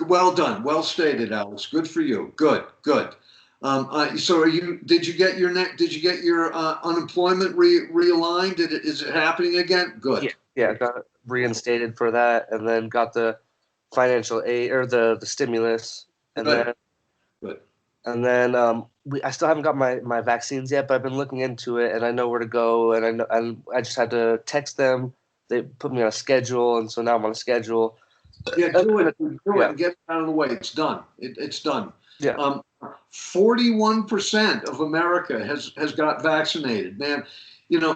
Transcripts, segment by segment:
Well done. Well stated, Alex. Good for you. Good, good. So are you, did you get your did you get your unemployment realigned? Is it happening again? Yeah, Good. yeah, got reinstated for that, and then got the financial aid or the stimulus, and Good. then Good. I still haven't got my vaccines yet, but I've been looking into it, and I know where to go, and I know, and I just had to text them. They put me on a schedule, and so now I'm on a schedule. Yeah, do it. Do it Yeah, and get it out of the way. It's done. It's done. yeah. 41% of America has got vaccinated. Man, you know,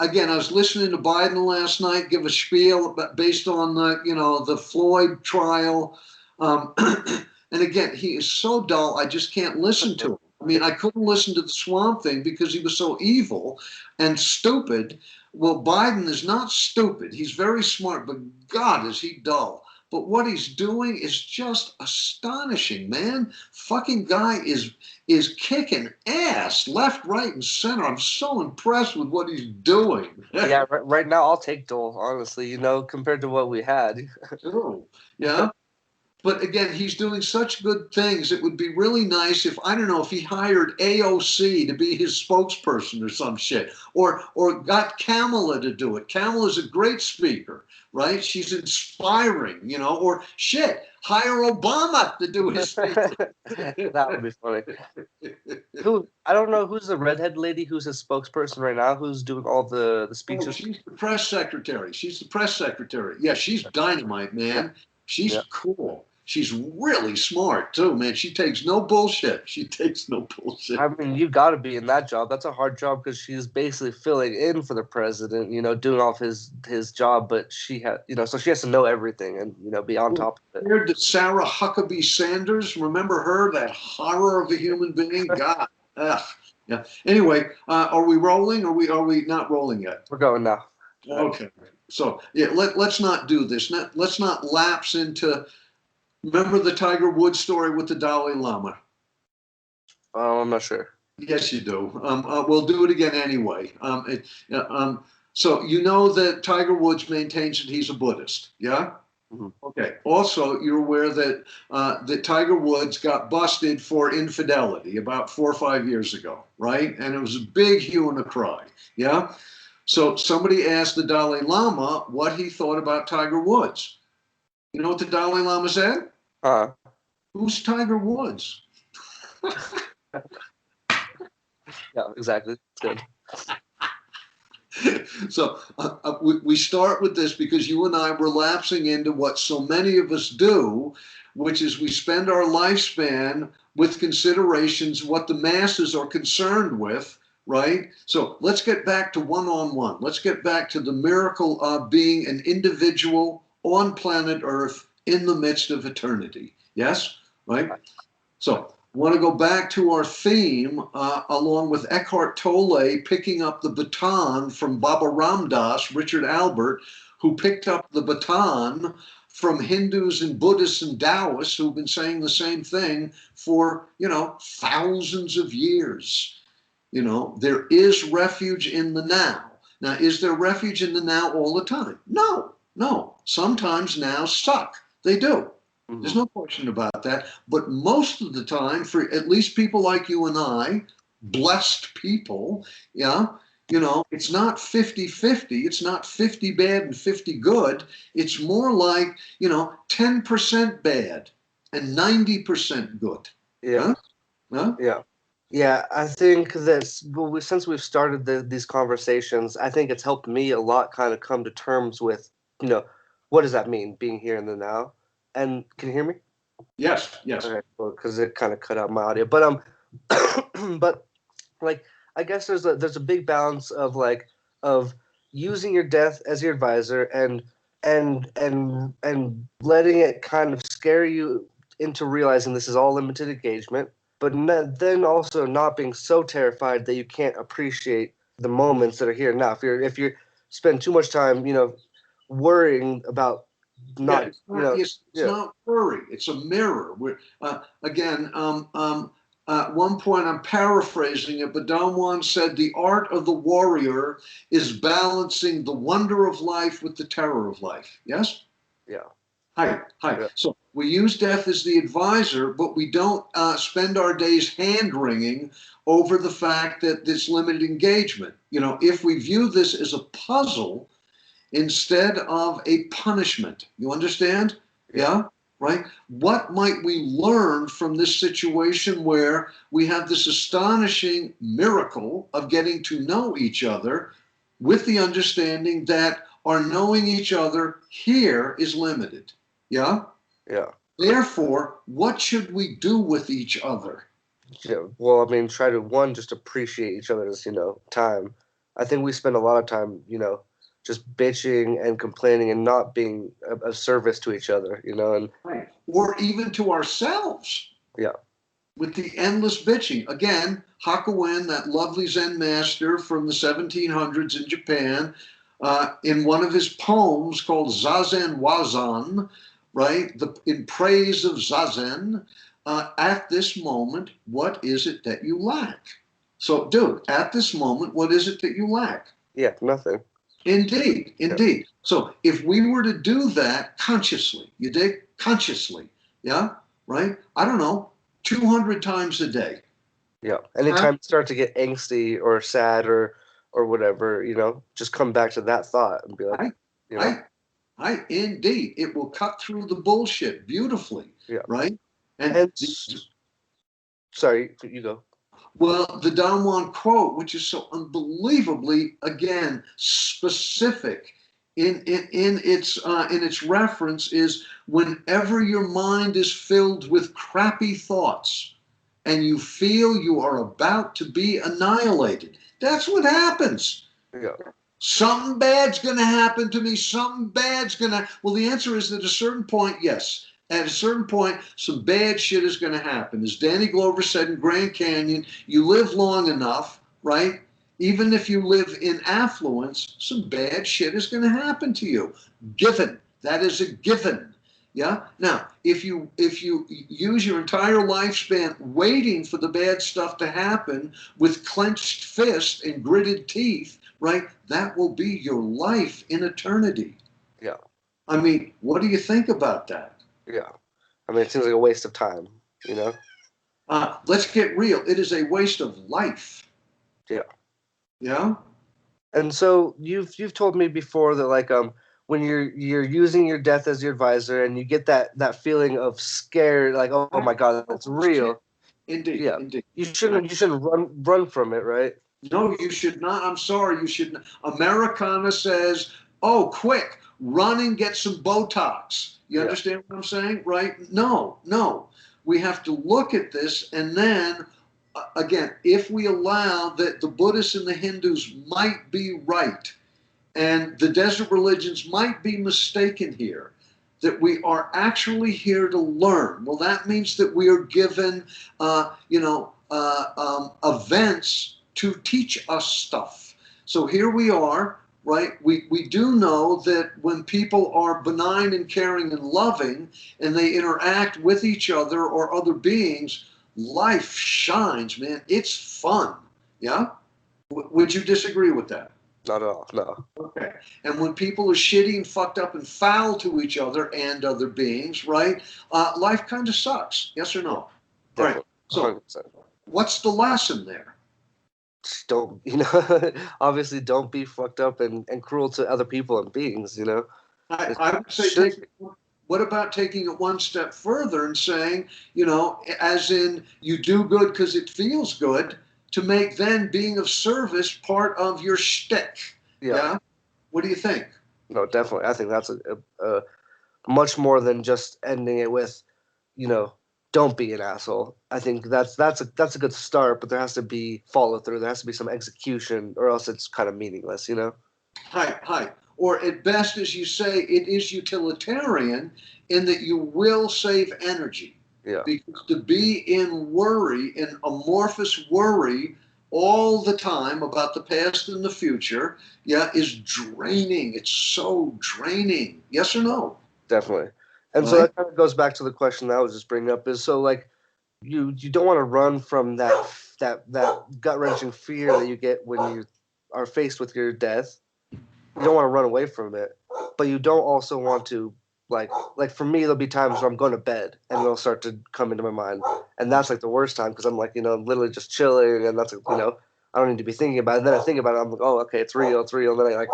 again, I was listening to Biden last night give a spiel based on the Floyd trial, and again, he is so dull. I just can't listen to him. I mean, I couldn't listen to the Swamp Thing because he was so evil and stupid. Well, Biden is not stupid. He's very smart, but God, is he dull. But what he's doing is just astonishing, man. Fucking guy is kicking ass left, right, and center. I'm so impressed with what he's doing. Yeah, right now I'll take Dole, honestly, compared to what we had. Oh, yeah. But again, he's doing such good things. It would be really nice if, I don't know, if he hired AOC to be his spokesperson or some shit, or got Kamala to do it. Kamala's a great speaker, right? She's inspiring, or shit, hire Obama to do his speech. That would be funny. I don't know who's the redhead lady who's his spokesperson right now, who's doing all the speeches. She's the press secretary. She's the press secretary. Yeah, she's dynamite, man. She's cool. She's really smart too, man. She takes no bullshit. She takes no bullshit. I mean, you got to be in that job. That's a hard job because she's basically filling in for the president, doing off his job. But she had, so she has to know everything and be on top of it. Compared to Sarah Huckabee Sanders, remember her? That horror of a human being. God, yeah. Anyway, are we rolling? Or are we not rolling yet? We're going now. Okay. So yeah, let's not do this. Let's not lapse into. Remember the Tiger Woods story with the Dalai Lama? I'm not sure. Yes, you do. We'll do it again anyway. So you know that Tiger Woods maintains that he's a Buddhist, yeah? Mm-hmm. Okay. Also, you're aware that that Tiger Woods got busted for infidelity about 4 or 5 years ago, right? And it was a big hue and a cry, yeah? So somebody asked the Dalai Lama what he thought about Tiger Woods. You know what the Dalai Lama said? Who's Tiger Woods? Yeah, exactly. It's good. So we start with this because you and I were lapsing into what so many of us do, which is we spend our lifespan with considerations what the masses are concerned with, right? So let's get back to one-on-one. Let's get back to the miracle of being an individual on planet Earth in the midst of eternity. Yes? Right? So I want to go back to our theme, along with Eckhart Tolle picking up the baton from Baba Ram Dass, Richard Albert, who picked up the baton from Hindus and Buddhists and Taoists who've been saying the same thing for, thousands of years. There is refuge in the now. Now, is there refuge in the now all the time? No. Sometimes nows suck. They do. Mm-hmm. There's no question about that. But most of the time, for at least people like you and I, blessed people, it's not 50-50. It's not 50 bad and 50 good. It's more like, 10% bad and 90% good. Yeah. Huh? Yeah. Yeah, I think that since we've started these conversations, I think it's helped me a lot kind of come to terms with, what does that mean, being here in the now? And can you hear me? Yes. Okay, well, because it kind of cut out my audio. But but like I guess there's a big balance of using your death as your advisor and letting it kind of scare you into realizing this is all limited engagement, but then also not being so terrified that you can't appreciate the moments that are here now. If you spend too much time, worrying about it's not worry. It's a mirror. Again, at one point I'm paraphrasing it, but Don Juan said the art of the warrior is balancing the wonder of life with the terror of life. Yes? Yeah. Hi. Yeah. So We use death as the advisor, but we don't spend our days hand wringing over the fact that this limited engagement. If we view this as a puzzle instead of a punishment, you understand? Yeah? Right? What might we learn from this situation where we have this astonishing miracle of getting to know each other with the understanding that our knowing each other here is limited? Yeah? Yeah. Therefore, what should we do with each other? Yeah. Well, I mean, try to one just appreciate each other's, time. I think we spend a lot of time, just bitching and complaining and not being of service to each other, and Right. Or even to ourselves. Yeah. With the endless bitching. Again, Hakuin, that lovely Zen master from the 1700s in Japan, in one of his poems called Zazen Wazan, right, in praise of Zazen, at this moment, what is it that you lack? So, dude, at this moment, what is it that you lack? Yeah, nothing. Indeed, indeed. Yeah. So if we were to do that consciously, you dig? Consciously, yeah, right? I don't know, 200 times a day. Yeah. Anytime you start to get angsty or sad or whatever, just come back to that thought and be like, Indeed, it will cut through the bullshit beautifully, yeah. Right? And sorry, you go. Well, the Don Juan quote, which is so unbelievably, again, specific in its reference, is whenever your mind is filled with crappy thoughts and you feel you are about to be annihilated. That's what happens. Yeah. Something bad's going to happen to me. Something bad's going to. Well, the answer is that at a certain point, yes. At a certain point, some bad shit is going to happen. As Danny Glover said in Grand Canyon, you live long enough, right? Even if you live in affluence, some bad shit is going to happen to you. Given. That is a given. Yeah. Now, if you use your entire lifespan waiting for the bad stuff to happen with clenched fists and gritted teeth, right? That will be your life in eternity. Yeah. I mean, what do you think about that? Yeah. I mean, it seems like a waste of time, Let's get real. It is a waste of life. Yeah. Yeah. And so you've told me before that when you're using your death as your advisor and you get that feeling of scared, like, oh my God, that's real. Indeed. Yeah. Indeed. You shouldn't run from it, right? No, you should not. I'm sorry, you should not. Americana says, oh, quick, run and get some Botox. You understand what I'm saying? Right? No. We have to look at this and then, again, if we allow that the Buddhists and the Hindus might be right and the desert religions might be mistaken here, that we are actually here to learn. Well, that means that we are given, events to teach us stuff. So here we are, right? We do know that when people are benign and caring and loving and they interact with each other or other beings, life shines, man. It's fun. Yeah? Would you disagree with that? Not at all, no. Okay. And when people are shitty and fucked up and foul to each other and other beings, right? Life kind of sucks. Yes or no? Definitely. Right. So, 100%. What's the lesson there? Don't obviously don't be fucked up and cruel to other people and beings. I would say what about taking it one step further and saying, as in you do good because it feels good, to make then being of service part of your shtick. Yeah. What do you think? No, definitely. I think that's a much more than just ending it with, don't be an asshole. I think that's a good start, but there has to be follow through. There has to be some execution, or else it's kind of meaningless. Hi. Or at best, as you say, it is utilitarian in that you will save energy. Yeah. Because to be in worry, in amorphous worry all the time about the past and the future, is draining. It's so draining. Yes or no? Definitely. And so that kind of goes back to the question that I was just bringing up is, so you don't want to run from that gut wrenching fear that you get when you are faced with your death. You don't want to run away from it, but you don't also want to like for me, there'll be times where I'm going to bed and it'll start to come into my mind, and that's like the worst time because I'm like, literally just chilling, and that's like, I don't need to be thinking about it. And then I think about it, I'm like, oh, okay, it's real, and then I like,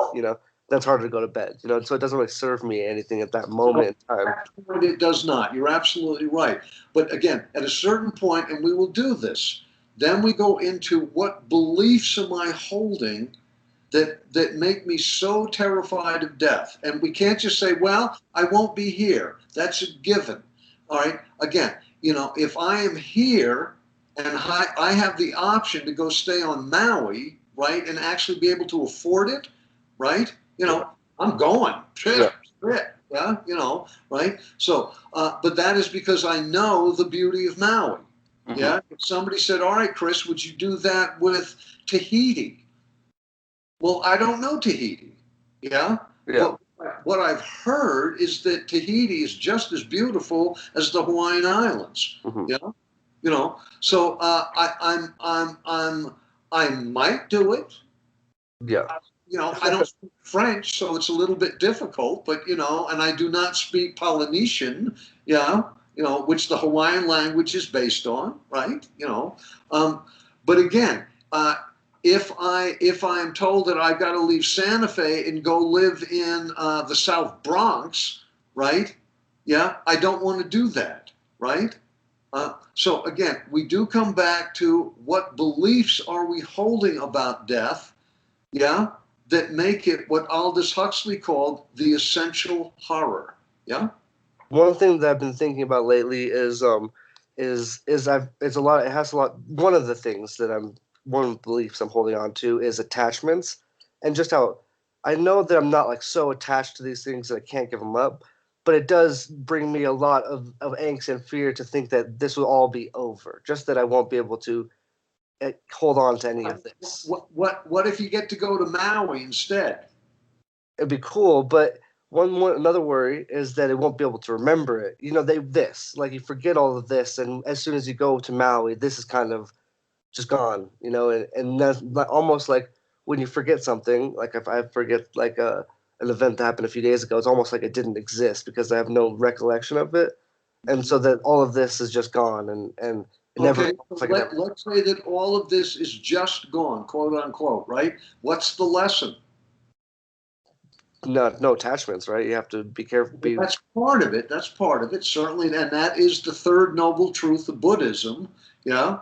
that's harder to go to bed, so it doesn't really serve me anything at that moment in time. It does not. You're absolutely right. But again, at a certain point, and we will do this, then we go into what beliefs am I holding that make me so terrified of death. And we can't just say, well, I won't be here. That's a given. All right. Again, if I am here and I have the option to go stay on Maui, right, and actually be able to afford it, right? I'm going. Yeah. Yeah, right? So, but that is because I know the beauty of Maui. Mm-hmm. Yeah. If somebody said, all right, Chris, would you do that with Tahiti? Well, I don't know Tahiti. Yeah. Yeah. But what I've heard is that Tahiti is just as beautiful as the Hawaiian Islands. Mm-hmm. Yeah. So I might do it. Yeah. I don't speak French, so it's a little bit difficult, but, and I do not speak Polynesian, which the Hawaiian language is based on, right? But again, if I'm told that I've got to leave Santa Fe and go live in the South Bronx, right? Yeah, I don't want to do that, right? So again, we do come back to what beliefs are we holding about death, yeah, that make it what Aldous Huxley called the essential horror. Yeah. One thing that I've been thinking about lately is one of the things that one of the beliefs I'm holding on to is attachments, and just how I know that I'm not like so attached to these things that I can't give them up, but it does bring me a lot of angst and fear to think that this will all be over, just that I won't be able to hold on to any of this. What if you get to go to Maui instead? It'd be cool, but another worry is that it won't be able to remember it. You forget all of this, and as soon as you go to Maui, this is kind of just gone. And that's almost like when you forget something. Like if I forget like an event that happened a few days ago, it's almost like it didn't exist because I have no recollection of it, and so that all of this is just gone, and okay, let's say that all of this is just gone, quote unquote, right? What's the lesson? No attachments, right? You have to be careful. That's part of it. That's part of it, certainly, and that is the third noble truth of Buddhism. Yeah,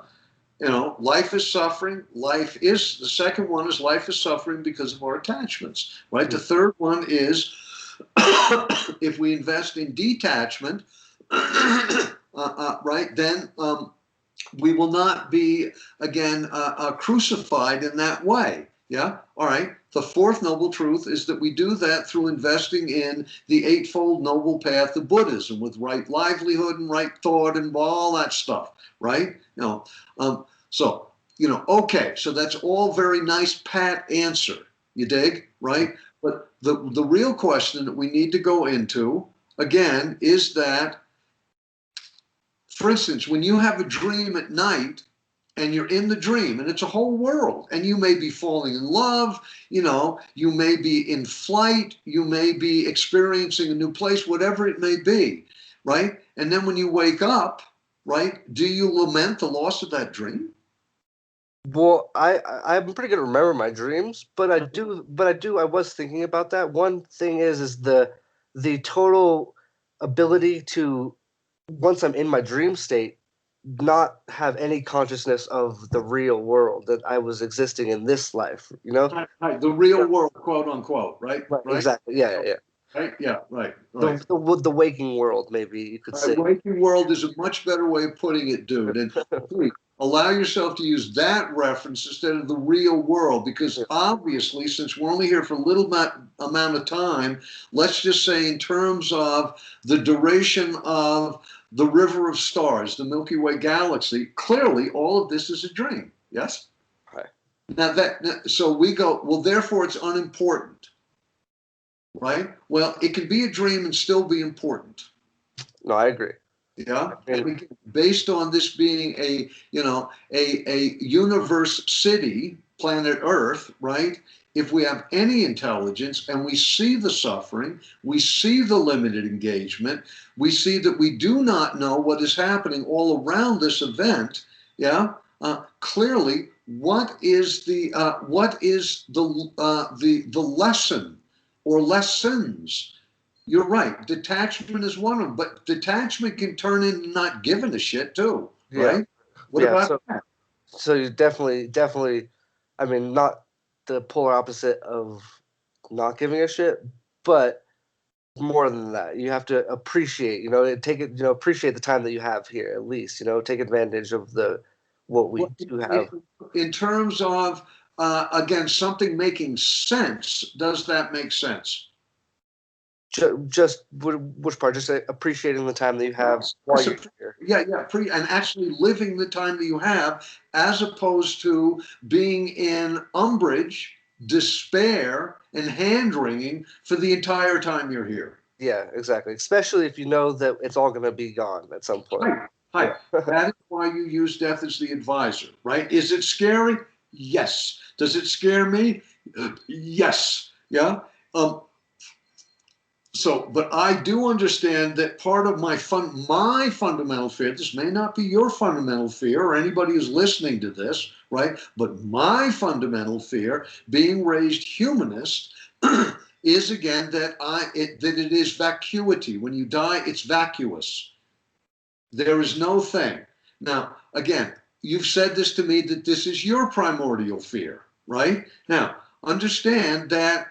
life is suffering. The second one is life is suffering because of our attachments, right? Mm-hmm. The third one is if we invest in detachment, right, then we will not be, again, crucified in that way. Yeah. All right. The fourth noble truth is that we do that through investing in the eightfold noble path of Buddhism with right livelihood and right thought and all that stuff. Right. Okay. So that's all very nice, pat answer. You dig? Right. But the real question that we need to go into, again, is that, for instance, when you have a dream at night and you're in the dream and it's a whole world and you may be falling in love, you may be in flight, you may be experiencing a new place, whatever it may be, right? And then when you wake up, right, do you lament the loss of that dream? Well, I'm pretty good at remember my dreams, but I was thinking about that. One thing is the total ability to, once I'm in my dream state, not have any consciousness of the real world, that I was existing in this life, Right. The real world, quote unquote, right? Right. Exactly. Yeah. Right. Yeah. Right. The waking world, maybe you could say. The waking world is a much better way of putting it, dude. And please allow yourself to use that reference instead of the real world, because obviously, since we're only here for a little amount of time, let's just say in terms of the duration of the river of stars, the Milky Way galaxy, clearly all of this is a dream. Yes? Right. Now so we go, well, therefore it's unimportant. Right? Well, it can be a dream and still be important. No, I agree. Yeah, and And again, based on this being a a universe city, planet Earth, right? If we have any intelligence and we see the suffering, we see the limited engagement, we see that we do not know what is happening all around this event. Yeah, clearly, what is the lesson or lessons? You're right. Detachment is one of them, but detachment can turn into not giving a shit too, yeah, right? What yeah. about So that? so you definitely, I mean, not the polar opposite of not giving a shit, but more than that. You have to appreciate, take it, appreciate the time that you have here at least, take advantage of the what we Well, do have. in terms of again something making sense, does that make sense? Just which part? Just appreciating the time that you have while you're here. Yeah, yeah, and actually living the time that you have, as opposed to being in umbrage, despair, and hand wringing for the entire time you're here. Yeah, exactly. Especially if you know that it's all going to be gone at some point. Hi, hi. Yeah. That is why you use death as the advisor, right? Is it scary? Yes. Does it scare me? Yes. Yeah. Um, but I do understand that part of my fundamental fear, this may not be your fundamental fear or anybody who's listening to this, right? But my fundamental fear, being raised humanist, is again that that it is vacuity. When you die, it's vacuous. There is no thing. Now, again, you've said this to me that this is your primordial fear, right? Now, understand that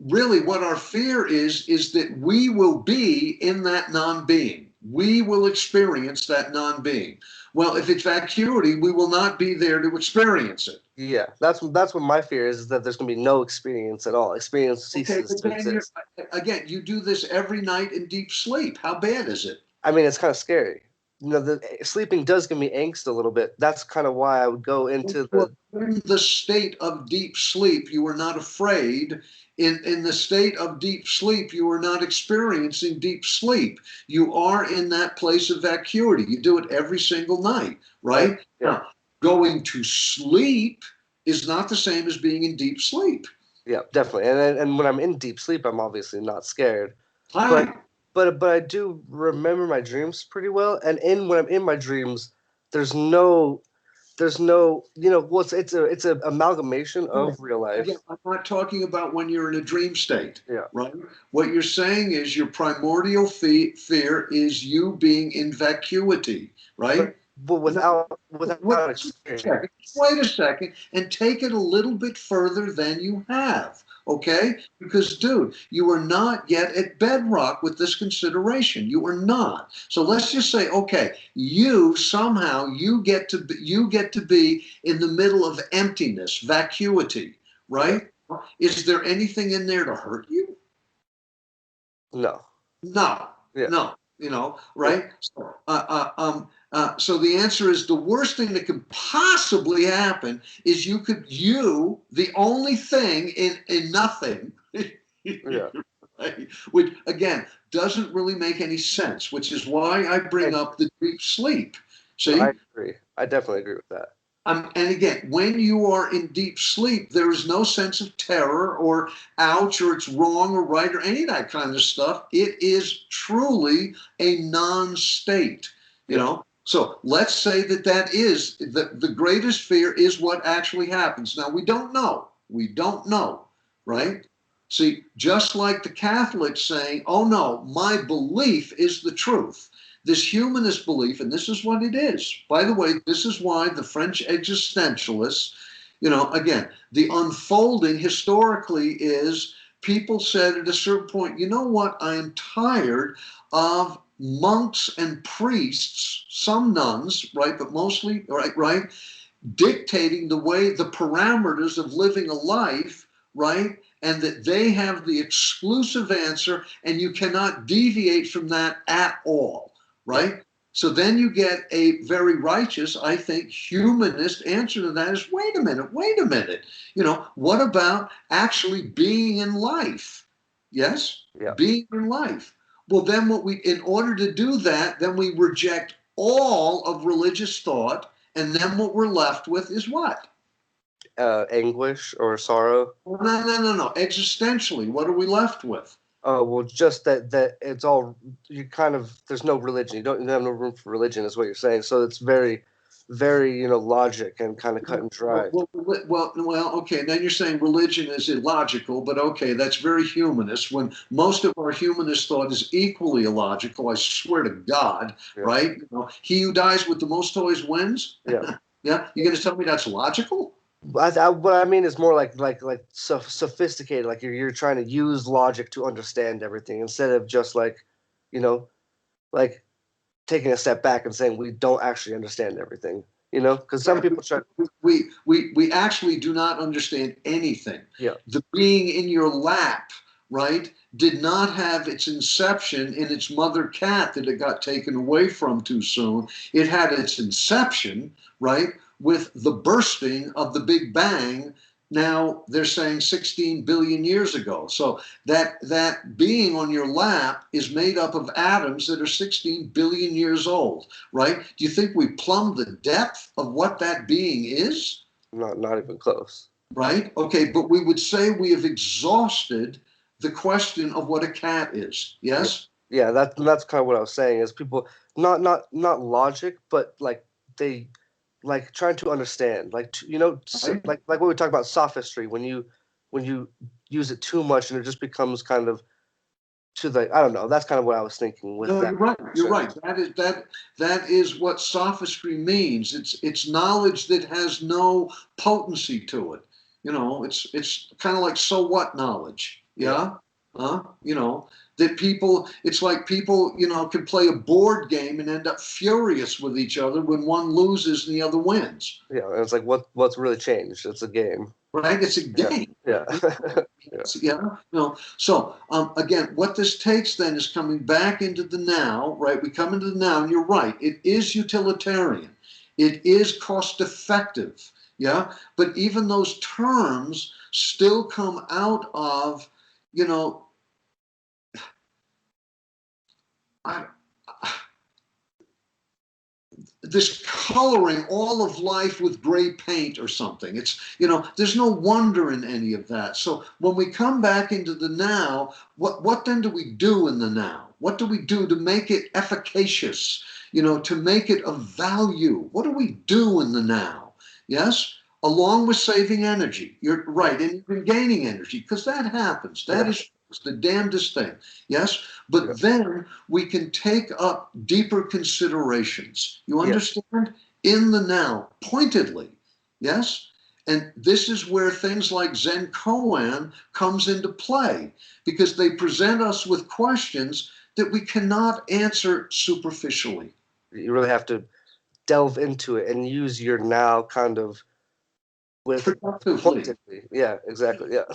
really what our fear is that we will be in that non-being. We will experience that non-being. Well, if it's vacuity, we will not be there to experience it. Yeah, that's what my fear is that there's going to be no experience at all. Experience Okay, ceases but to then exist. again, you do this every night in deep sleep. How bad is it? I mean, it's kind of scary. The sleeping does give me angst a little bit. That's kind of why I would go into Well, the. in the state of deep sleep, you are not afraid. In the state of deep sleep, you are not experiencing deep sleep. You are in that place of vacuity. You do it every single night, I, right? yeah, Now, going to sleep is not the same as being in deep sleep. yeah, definitely. And when I'm in deep sleep, I'm obviously not scared. But Hi. but I do remember my dreams pretty well. And in when I'm in my dreams, there's no well, it's a amalgamation of real Again, life. I'm not talking about when you're in a dream state, Yeah, right? What you're saying is your primordial fear is you being in vacuity, but right? but No, without experience. wait a second and take it a little bit further than you have, okay? Because, dude, you are not yet at bedrock with this consideration. You are not. So let's just say, okay, you get to be in the middle of emptiness, vacuity, Yeah, right? Is there anything in there to hurt you? no, No, yeah, no, yeah, right? So the answer is the worst thing that could possibly happen is the only thing in nothing, yeah. right? Which again doesn't really make any sense, which is why I bring And up the deep sleep. I See, agree. I definitely agree with that. and again, when you are in deep sleep, there is no sense of terror or ouch or it's wrong or right or any of that kind of stuff. It is truly a non-state, you Yeah, know. So let's say that is the greatest fear is what actually happens. Now we don't know. We don't know, yeah, right? See, just like the Catholics saying, "Oh no, my belief is the truth." This humanist belief, and this is what it is. By the way, this is why the French existentialists, again, the unfolding historically is people said at a certain point, you know what, I am tired of monks and priests, some nuns, right, but mostly, right, dictating the parameters of living a life, right? And that they have the exclusive answer, and you cannot deviate from that at all, yeah, right? So then you get a very righteous, I think, humanist answer to that is wait a minute, wait a minute. What about actually being in life? Yes, yeah. being in life. Well, then in order to do that, then we reject all of religious thought, and then what we're left with is what? Anguish or sorrow. No, no, no, no. Existentially, what are we left with? Oh well, just that it's all you kind of. There's no religion. You don't have no room for religion, is what you're saying. So it's very, very logic and kind of cut and dry. Well, okay. Then you're saying religion is illogical, but okay, that's very humanist. When most of our humanist thought is equally illogical, I swear to God, Yeah. right? He who dies with the most toys wins. Yeah. Yeah, you're going to tell me that's logical? What I mean is more like sophisticated. Like you're trying to use logic to understand everything instead of just you know, like taking a step back and saying we don't actually understand everything. Because some people try. We actually do not understand anything. Yeah. The being in your lap, right, did not have its inception in its mother cat that it got taken away from too soon. It had its inception, right, with the bursting of the Big Bang. Now they're saying 16 billion years ago. So that being on your lap is made up of atoms that are 16 billion years old, right? Do you think we plumbed the depth of what that being is? Not even close. Right? Okay, but we would say we have exhausted the question of what a cat is. Yes? Yeah, that's kind of what I was saying. Is people not logic, but they trying to understand, like what we talk about sophistry. When you use it too much, and it just becomes kind of to the I don't know. That's kind of what I was thinking with No, that. you're right. You're right. That is what sophistry means. It's knowledge that has no potency to it. It's kind of like so what knowledge. Yeah. That people, it's like people, can play a board game and end up furious with each other when one loses and the other wins. Yeah, and it's like what's really changed? It's a game. Right? It's a game. Yeah. Yeah. So again, what this takes then is coming back into the now, right? We come into the now, and you're right. It is utilitarian. It is cost effective. Yeah. But even those terms still come out of, this coloring all of life with gray paint or something. It's, there's no wonder in any of that. So when we come back into the now, what then do we do in the now? What do we do to make it efficacious, to make it of value? What do we do in the now? Yes? Along with saving energy. You're right, and even gaining energy, because that happens. That is the damnedest thing. Yes? But then we can take up deeper considerations. You understand? In the now, pointedly. Yes? And this is where things like Zen Koan comes into play, because they present us with questions that we cannot answer superficially. You really have to delve into it and use your now kind of with pointedly. Yeah, exactly. Yeah.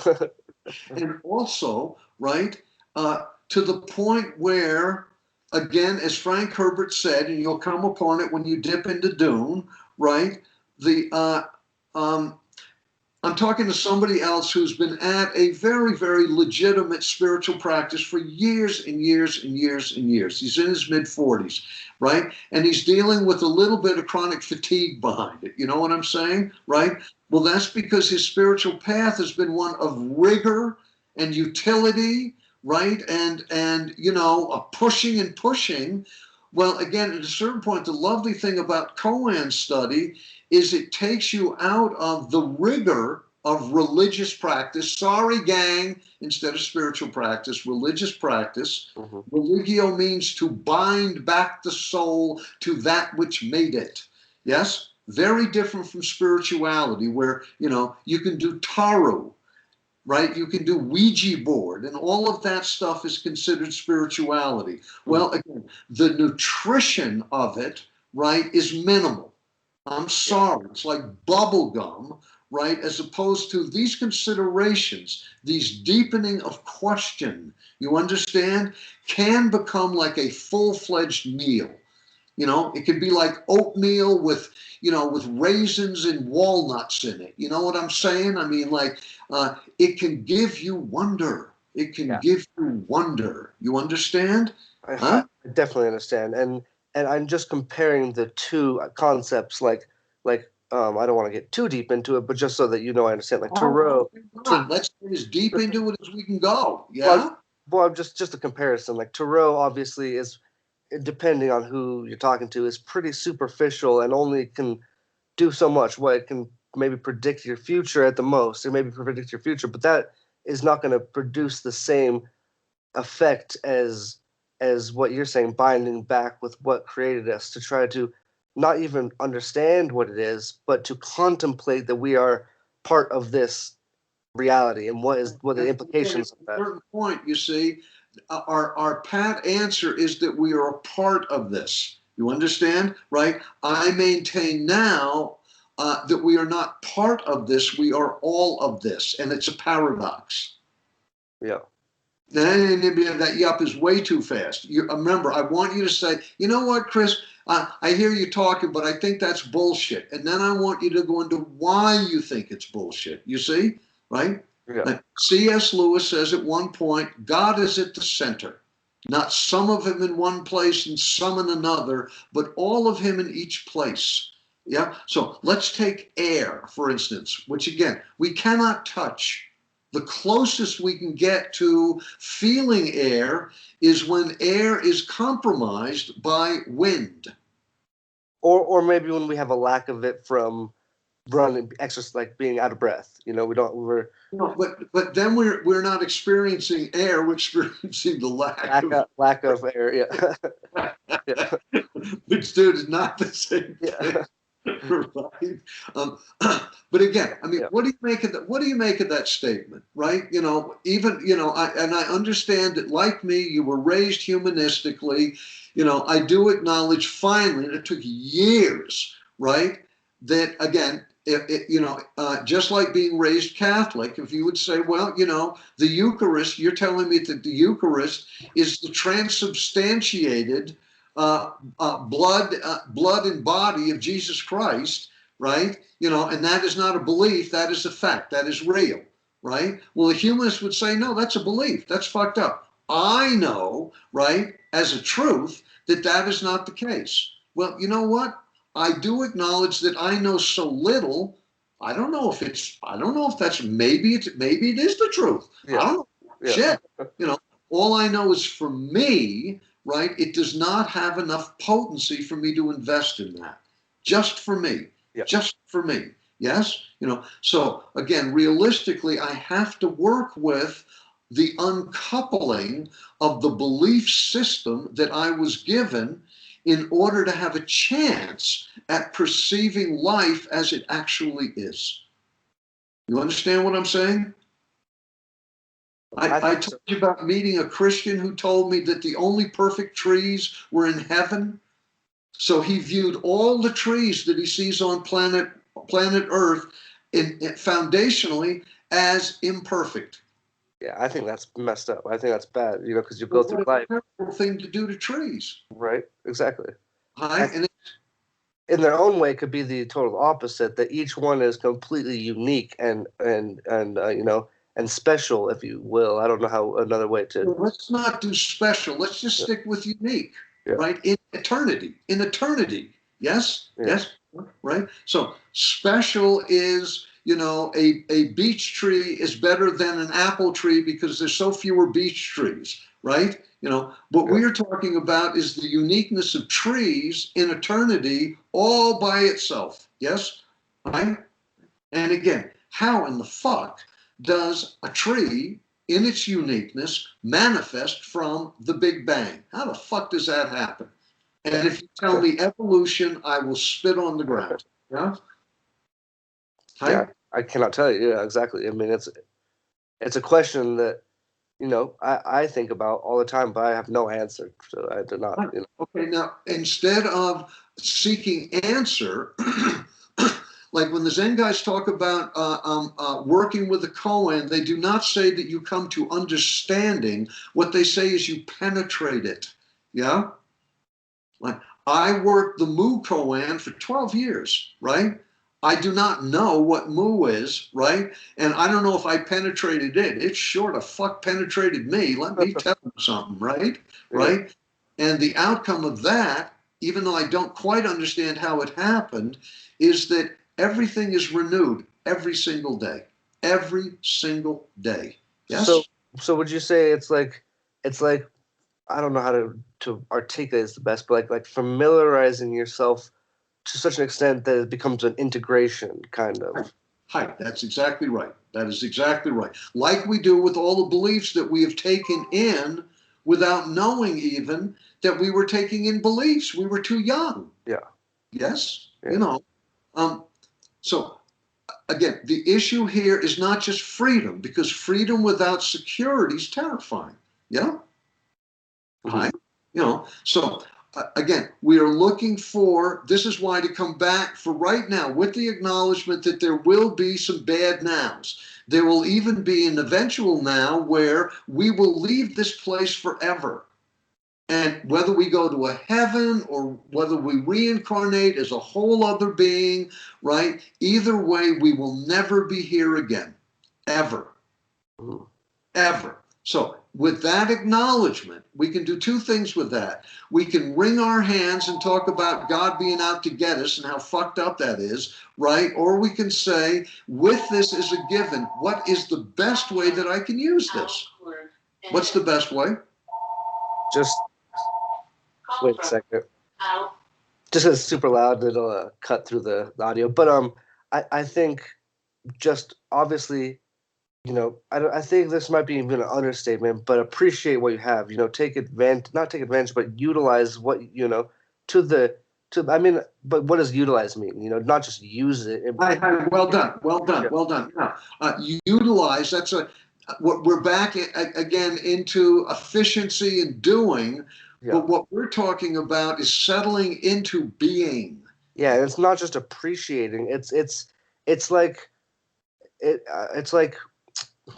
And also, right, to the point where, again, as Frank Herbert said, and you'll come upon it when you dip into Dune, right? I'm talking to somebody else who's been at a very, very legitimate spiritual practice for years and years and years and years. He's in his mid-40s, right? And he's dealing with a little bit of chronic fatigue behind it. You know what I'm saying, right? Well, that's because his spiritual path has been one of rigor and utility, right? And a pushing and pushing. Well, again, at a certain point, the lovely thing about Koan's study is it takes you out of the rigor of religious practice. Sorry, gang, instead of spiritual practice, religious practice. Mm-hmm. Religio means to bind back the soul to that which made it. Yes? Very different from spirituality, where, you can do taru, right? You can do Ouija board, and all of that stuff is considered spirituality. Well, again, the nutrition of it, right, is minimal. I'm sorry, it's like bubble gum, right? As opposed to these considerations, these deepening of question, you understand, can become like a full-fledged meal. It can be like oatmeal with raisins and walnuts in it. You know what I'm saying? I mean, it can give you wonder. It can Yeah. give you wonder. You understand? I, Huh? I definitely understand, and I'm just comparing the two concepts, like I don't want to get too deep into it, but just so that you know, I understand. Like Oh, Thoreau, to let's get as deep into it as we can go. well, Yeah? well, just a comparison. Like Thoreau, obviously, is depending on who you're talking to, is pretty superficial and only can do so much. What it can maybe predict your future at the most, or maybe predict your future, but that is not going to produce the same effect as what you're saying, binding back with what created us to try to not even understand what it is, but to contemplate that we are part of this reality and what the At implications of a that. certain point, you see, our pat answer is that we are a part of this. You understand, right? I maintain now that we are not part of this, we are all of this, and it's a paradox. Yeah. That yup is way too fast. Remember, I want you to say, you know what, Chris? I hear you talking, but I think that's bullshit. And then I want you to go into why you think it's bullshit. You see, right? Yeah. C.S. Lewis says at one point, God is at the center, not some of him in one place and some in another, but all of him in each place. Yeah. So let's take air, for instance, which again, we cannot touch. The closest we can get to feeling air is when air is compromised by wind. Or maybe when we have a lack of it from running exercise, like being out of breath. No, but then we're not experiencing air, we're experiencing the lack of lack of air. Yeah. Yeah. which dude is not the same thing. Yeah. Right? Um, but again, I mean, Yeah. what do you make of that? What do you make of that statement, right? You know, even you know, I understand that, like me, you were raised humanistically. You know, I do acknowledge finally, and it took years, right? That again, you know, just like being raised Catholic, if you would say, well, you know, the Eucharist, you're telling me that the Eucharist is the transubstantiated blood and body of Jesus Christ, right? You know, and that is not a belief, that is a fact, that is real, right? Well, the humanist would say, no, that's a belief, that's fucked up. I know, right, as a truth, that that is not the case. Well, you know what? I do acknowledge that I know so little. I don't know if that's maybe it is the truth. I Yeah. don't know. Yeah. Shit. You know, all I know is for me, right? It does not have enough potency for me to invest in that. Just for me. Yeah. Just for me. Yes? You know, so again, realistically, I have to work with the uncoupling of the belief system that I was given in order to have a chance at perceiving life as it actually is. You understand what I'm saying? I I think so. told you about meeting a Christian who told me that the only perfect trees were in heaven. So he viewed all the trees that he sees on planet Earth foundationally as imperfect. Yeah, I think that's messed up. I think that's bad, because you go Well, through what life, a terrible thing to do to trees, right? Exactly. right? And And in their own way, it could be the total opposite, that each one is completely unique and special, if you will. I don't know how another way to. let's not do special. Let's just Yeah. stick with unique, Yeah. right? In eternity. In eternity. Yes? Yeah. Yes? Right? So special is, you know, a beech tree is better than an apple tree because there's so fewer beech trees, right? You know, what Yeah. we're talking about is the uniqueness of trees in eternity all by itself. Yes? Right? And again, how in the fuck does a tree in its uniqueness manifest from the Big Bang? How the fuck does that happen? And if you tell me evolution, I will spit on the ground. Yeah? Yeah, Right? I cannot tell you. Yeah, exactly. I mean, it's a question that I think about all the time, but I have no answer. So I do not. Okay, now instead of seeking answer, like when the Zen guys talk about working with the koan, they do not say that you come to understanding. What they say is you penetrate it. Yeah? Like I worked the Mu koan for 12 years, right? I do not know what mu is, right? And I don't know if I penetrated it. It sure to fuck penetrated me. Let me tell you something, right? Yeah. Right? And the outcome of that, even though I don't quite understand how it happened, is that everything is renewed every single day. Every single day. Yes? So would you say it's like I don't know how to articulate this the best, but like familiarizing yourself to such an extent that it becomes an integration, kind of. Hi, that's exactly right. That is exactly right. Like we do with all the beliefs that we have taken in without knowing even that we were taking in beliefs. We were too young. Yeah. Yes? Yeah. Um, so again, the issue here is not just freedom, because freedom without security is terrifying. Yeah? Hi. So again, we are looking for, this is why to come back for right now with the acknowledgement that there will be some bad nows. There will even be an eventual now where we will leave this place forever. And whether we go to a heaven or whether we reincarnate as a whole other being, right? Either way, we will never be here again. Ever. Mhm. Ever. So, with that acknowledgement, we can do two things with that. We can wring our hands and talk about God being out to get us and how fucked up that is, right? Or we can say, with this as a given, what is the best way that I can use this? What's the best way? Just wait a second. Just 'cause it's super loud, it'll cut through the audio. But I think just obviously, I think this might be even an understatement, but appreciate what you have. Take advantage, not take advantage, but utilize what to the to. I mean, but what does utilize mean? Not just use it. Hi, well done, well done, Yeah. well done. Now, utilize, we're back again into efficiency and doing, Yeah. but what we're talking about is settling into being. Yeah, and it's not just appreciating. It's like it's like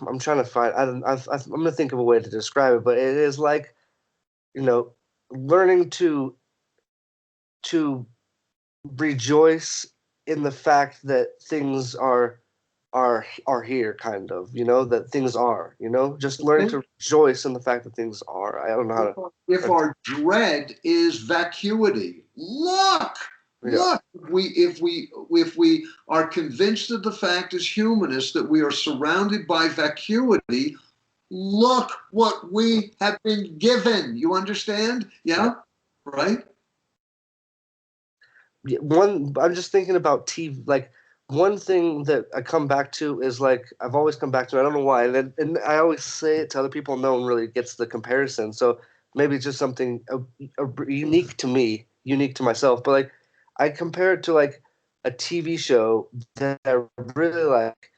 I'm trying to find. I'm gonna think of a way to describe it, but it is like learning to rejoice in the fact that things are here, kind of. That things are. Just learning to rejoice in the fact that things are. I don't know how to. If our dread is vacuity, look, Yeah. if we are convinced of the fact as humanists that we are surrounded by vacuity, look what we have been given. You understand? Yeah? Right? I'm just thinking about TV. Like, one thing that I come back to is, like, I've always come back to. I don't know why, and I always say it to other people. No one really gets the comparison. So maybe it's just something unique to me, unique to myself. But like, I compare it to like a TV show that I really like.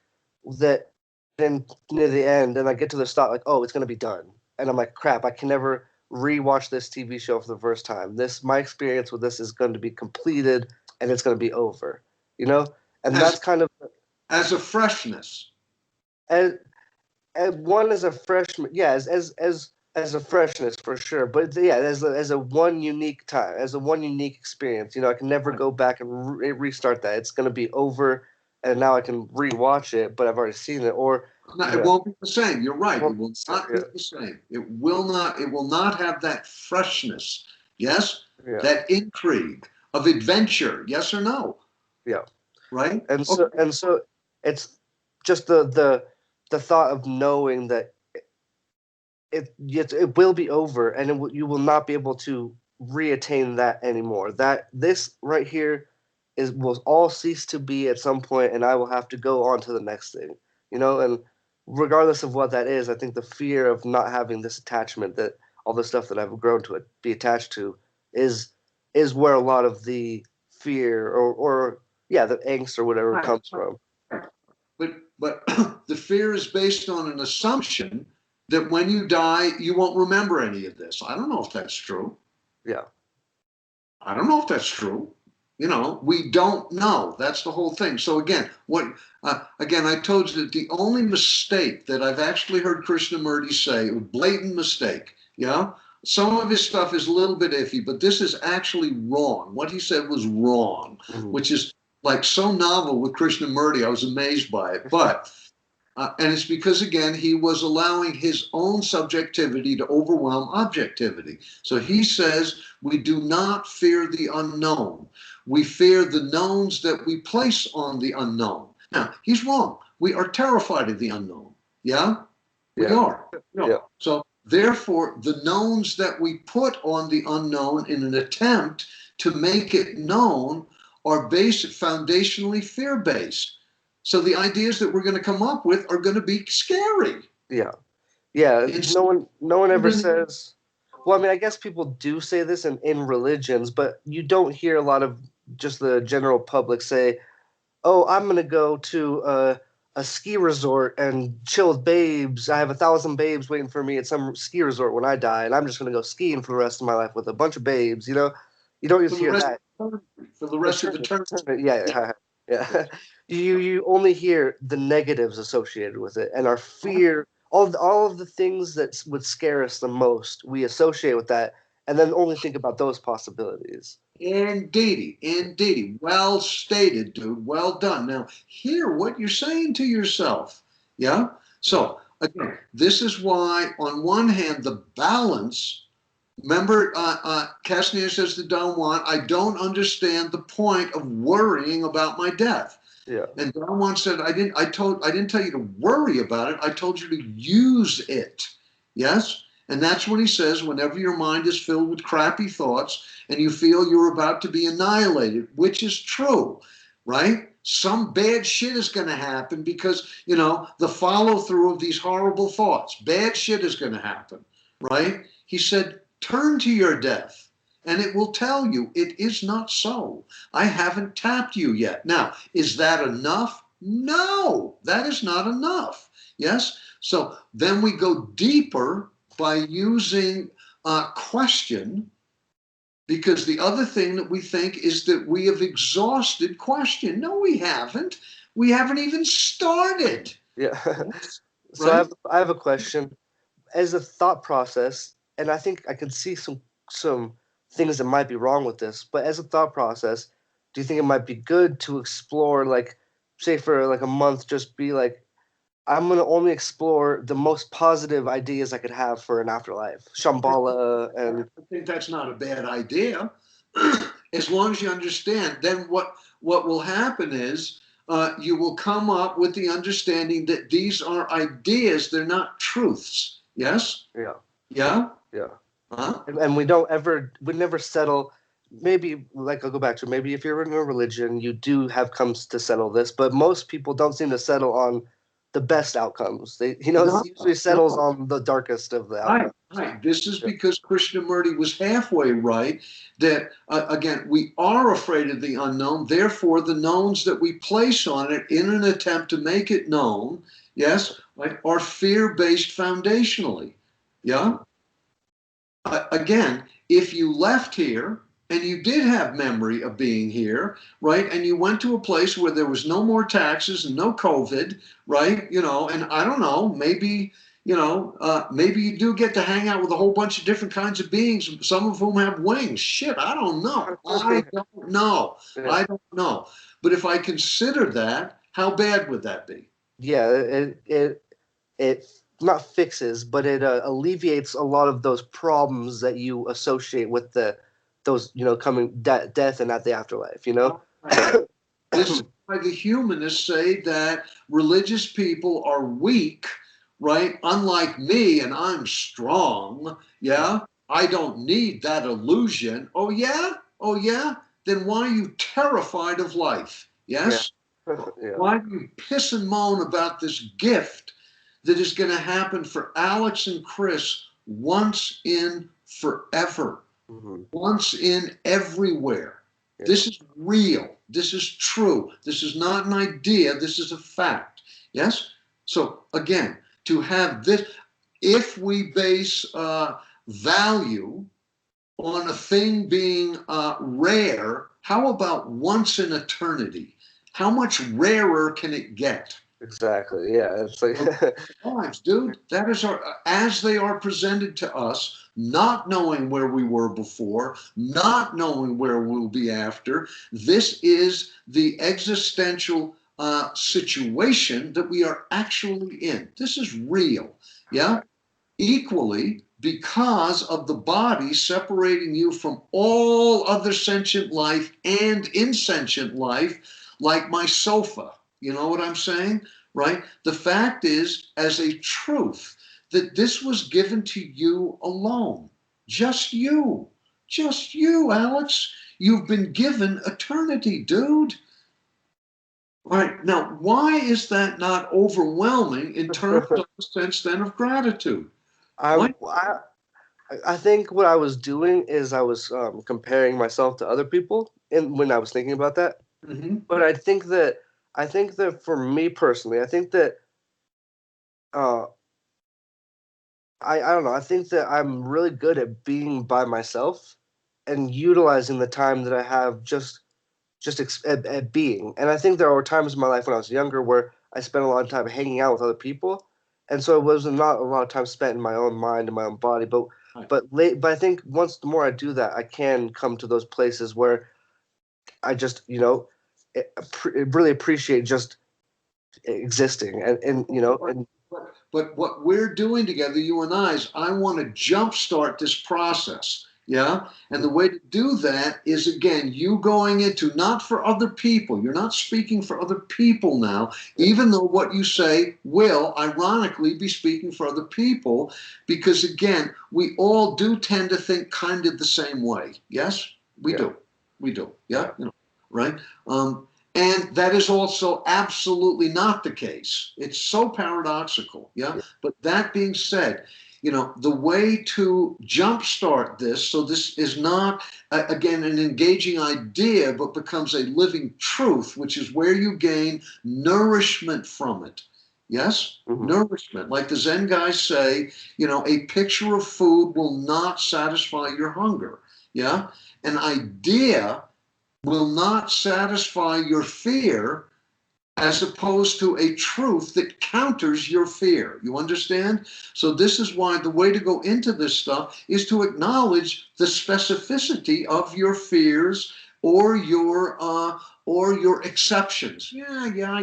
That then near the end, and I get to the stop, like, oh, it's gonna be done, and I'm like, crap, I can never rewatch this TV show for the first time. My experience with this is going to be completed, and it's going to be over. And As that's kind of as a freshness. and one as a freshman, yeah, as a freshness for sure. But yeah, as a one unique time, as a one unique experience. I can never go back and restart that. It's going to be over, and now I can rewatch it, but I've already seen it. Or No, it won't be the same. You're right. It will not be yeah. the same. It will not. It will not have that freshness. Yes, Yeah. that intrigue of adventure. Yes or no? Yeah. Right. And so it's just the thought of knowing that it will be over, and you will not be able to reattain that anymore. That this right here will all cease to be at some point, and I will have to go on to the next thing. And regardless of what that is, I think the fear of not having this attachment, that all the stuff that I've grown to be attached to, is where a lot of the fear or yeah, the angst or whatever comes from. But the fear is based on an assumption that when you die, you won't remember any of this. I don't know if that's true. Yeah. I don't know if that's true. We don't know. That's the whole thing. So again, I told you that the only mistake that I've actually heard Krishnamurti say, a blatant mistake, some of his stuff is a little bit iffy, but this is actually wrong. What he said was wrong, which is like so novel with Krishnamurti. I was amazed by it. But and it's because, again, he was allowing his own subjectivity to overwhelm objectivity. So he says, we do not fear the unknown. We fear the knowns that we place on the unknown. Now, he's wrong. We are terrified of the unknown. Yeah? We are. Yeah. So, therefore, the knowns that we put on the unknown in an attempt to make it known are foundationally fear-based. So the ideas that we're going to come up with are going to be scary. Yeah. No one ever says. Well, I mean, I guess people do say this in religions, but you don't hear a lot of just the general public say, "Oh, I'm going to go to a ski resort and chill with babes. I have 1,000 babes waiting for me at some ski resort when I die, and I'm just going to go skiing for the rest of my life with a bunch of babes." You know, you don't just hear that for the rest of eternity. Yeah. You only hear the negatives associated with it, and our fear, all of the things that would scare us the most, we associate with that, and then only think about those possibilities. Indeedy. Well stated, dude. Well done. Now, hear what you're saying to yourself. Yeah? So, again, this is why, on one hand, the balance. Remember, Castaneda says to Don Juan, I don't understand the point of worrying about my death. Yeah. And Don Juan said, I didn't tell you to worry about it. I told you to use it. Yes? And that's what he says whenever your mind is filled with crappy thoughts and you feel you're about to be annihilated, which is true, right? Some bad shit is going to happen because, the follow through of these horrible thoughts. Bad shit is going to happen, right? He said, turn to your death, and it will tell you it is not so. I haven't tapped you yet. Now, is that enough? No, that is not enough. Yes? So then we go deeper by using question, because the other thing that we think is that we have exhausted question. No, we haven't. We haven't even started. Yeah. So Right? I have a question. As a thought process, and I think I can see some things that might be wrong with this, but as a thought process, do you think it might be good to explore, like, say for like a month, just be like, I'm gonna only explore the most positive ideas I could have for an afterlife, Shambhala, and I think that's not a bad idea. As long as you understand, then what will happen is you will come up with the understanding that these are ideas, they're not truths. Yes? yeah, Yeah? yeah. Huh? And we never settle. Maybe, like, I'll go back to, maybe if you're in a religion, you do have comes to settle this, but most people don't seem to settle on the best outcomes. It usually settles on the darkest of the outcomes. Right. This is because Krishnamurti was halfway right, that, again, we are afraid of the unknown. Therefore, the knowns that we place on it in an attempt to make it known, yes, right, are fear-based foundationally. Yeah? Again, if you left here and you did have memory of being here, right, and you went to a place where there was no more taxes and no COVID, right, and I don't know, maybe you do get to hang out with a whole bunch of different kinds of beings, some of whom have wings. Shit, I don't know. I don't know. But if I consider that, how bad would that be? Yeah, it not fixes, but it alleviates a lot of those problems that you associate with those coming death and at the afterlife. This is why the humanists say that religious people are weak, right? Unlike me, and I'm strong. Yeah, I don't need that illusion. Oh yeah. Then why are you terrified of life? Yes. Yeah. Why do you piss and moan about this gift that is going to happen for Alex and Chris once in forever, once in everywhere? Yeah. This is real. This is true. This is not an idea. This is a fact. Yes? So again, to have this, if we base value on a thing being rare, how about once in eternity? How much rarer can it get? Exactly. Yeah. It's like Lives, dude. That is our as they are presented to us, not knowing where we were before, not knowing where we'll be after. This is the existential situation that we are actually in. This is real. Yeah. Equally, because of the body separating you from all other sentient life and insentient life, like my sofa. You know what I'm saying? Right? The fact is, as a truth, that this was given to you alone. Just you. Just you, Alex. You've been given eternity, dude. Right. Now, why is that not overwhelming in terms of a sense then of gratitude? I, Why? I I think what I was doing is I was comparing myself to other people, and when I was thinking about that. Mhm. But I think that for me personally, I think that uh, I don't know. I think that I'm really good at being by myself and utilizing the time that I have at being. And I think there were times in my life when I was younger where I spent a lot of time hanging out with other people, and so it was not a lot of time spent in my own mind and my own body. Right. But I think once the more I do that, I can come to those places where I just really appreciate just existing and and But what we're doing together, you and I, is I want to jumpstart this process. Yeah. And the way to do that is, again, you going into not for other people. You're not speaking for other people now, even though what you say will ironically be speaking for other people, because, again, we all do tend to think kind of the same way. Yes, we yeah. do. We do. Yeah. Right. And that is also absolutely not the case. It's so paradoxical. Yeah. Yeah. But that being said, the way to jumpstart this, so this is not, again, an engaging idea, but becomes a living truth, which is where you gain nourishment from it. Yes? Mhm. Nourishment. Like the Zen guys say, a picture of food will not satisfy your hunger. Yeah? An idea will not satisfy your fear as opposed to a truth that counters your fear. You understand? So this is why the way to go into this stuff is to acknowledge the specificity of your fears or your exceptions. Yeah,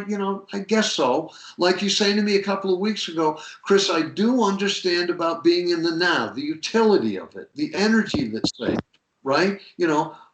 I guess so. Like you saying to me a couple of weeks ago, Chris, I do understand about being in the now, the utility of it, the energy that's there, right?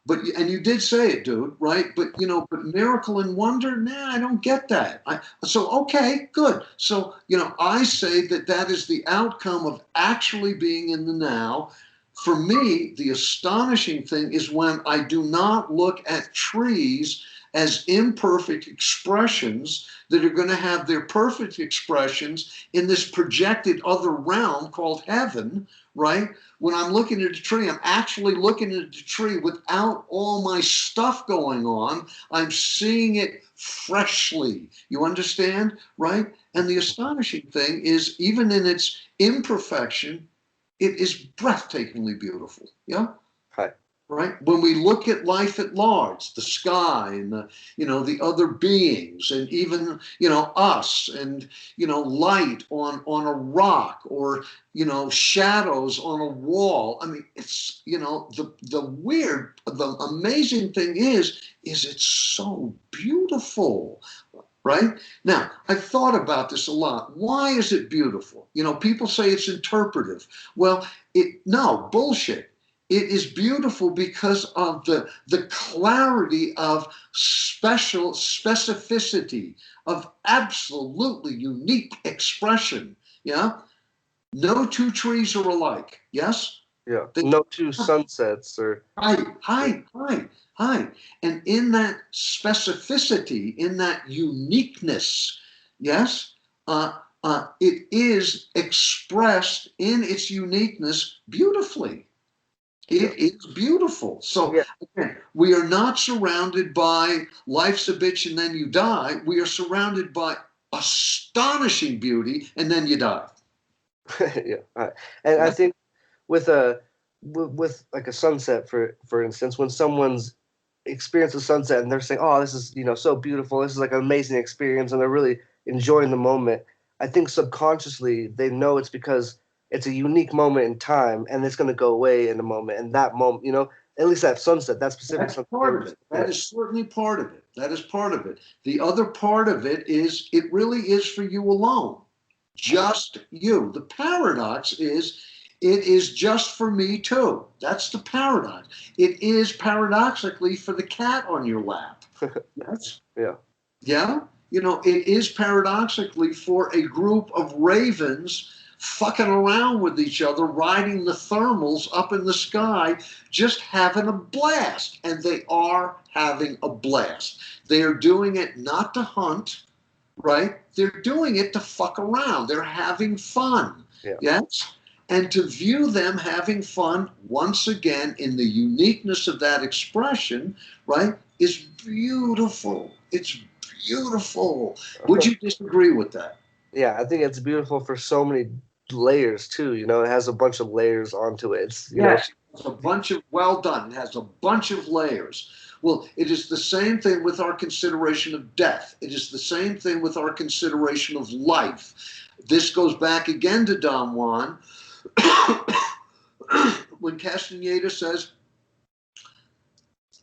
But and you did say it, dude, right? But miracle and wonder, nah, I don't get that. So okay, good. So I say that is the outcome of actually being in the now. For me, the astonishing thing is when I do not look at trees as imperfect expressions that are going to have their perfect expressions in this projected other realm called heaven, right? When I'm looking at a tree, I'm actually looking at the tree without all my stuff going on. I'm seeing it freshly. You understand? Right? And the astonishing thing is, even in its imperfection, it is breathtakingly beautiful. Yeah? Hi. Right? When we look at life at large, the sky and the other beings, and even us, and light on a rock, or shadows on a wall. I mean, it's the amazing thing is it's so beautiful. Right? Now, I've thought about this a lot. Why is it beautiful? People say it's interpretive. Well, no, bullshit. It is beautiful because of the clarity of special specificity, of absolutely unique expression. Yeah. No two trees are alike. Yes. Yeah. They No two sunsets or Hi, hi, hi, hi. And in that specificity, in that uniqueness, yes, it is expressed in its uniqueness beautifully. yeah. It is beautiful. So Yeah. again, we are not surrounded by life's a bitch and then you die. We are surrounded by astonishing beauty and then you die. Yeah. And I Yeah. think with a with like a sunset for instance, when someone's experienced a sunset and they're saying, "Oh, this is so beautiful. This is like an amazing experience," and they're really enjoying the moment, I think subconsciously they know it's because it's a unique moment in time and it's going to go away in a moment. And that moment, at least that sunset, that specific That's sunset. part of it. That is certainly part of it. That is part of it. The other part of it is it really is for you alone, just you. The paradox is it is just for me too. That's the paradox. It is paradoxically for the cat on your lap. Yes. Yeah. Yeah. It is paradoxically for a group of ravens fucking around with each other, riding the thermals up in the sky, just having a blast. And they are having a blast. They are doing it not to hunt, right? They're doing it to fuck around. They're having fun. Yeah. Yes? And to view them having fun, once again, in the uniqueness of that expression, right, is beautiful. It's beautiful. Would you disagree with that? Yeah, I think it's beautiful for so many layers too. It has a bunch of layers onto it. Yes, it's a bunch of, well done. It has a bunch of layers. Well, it is the same thing with our consideration of death. It is the same thing with our consideration of life. This goes back again to Don Juan when Castaneda says,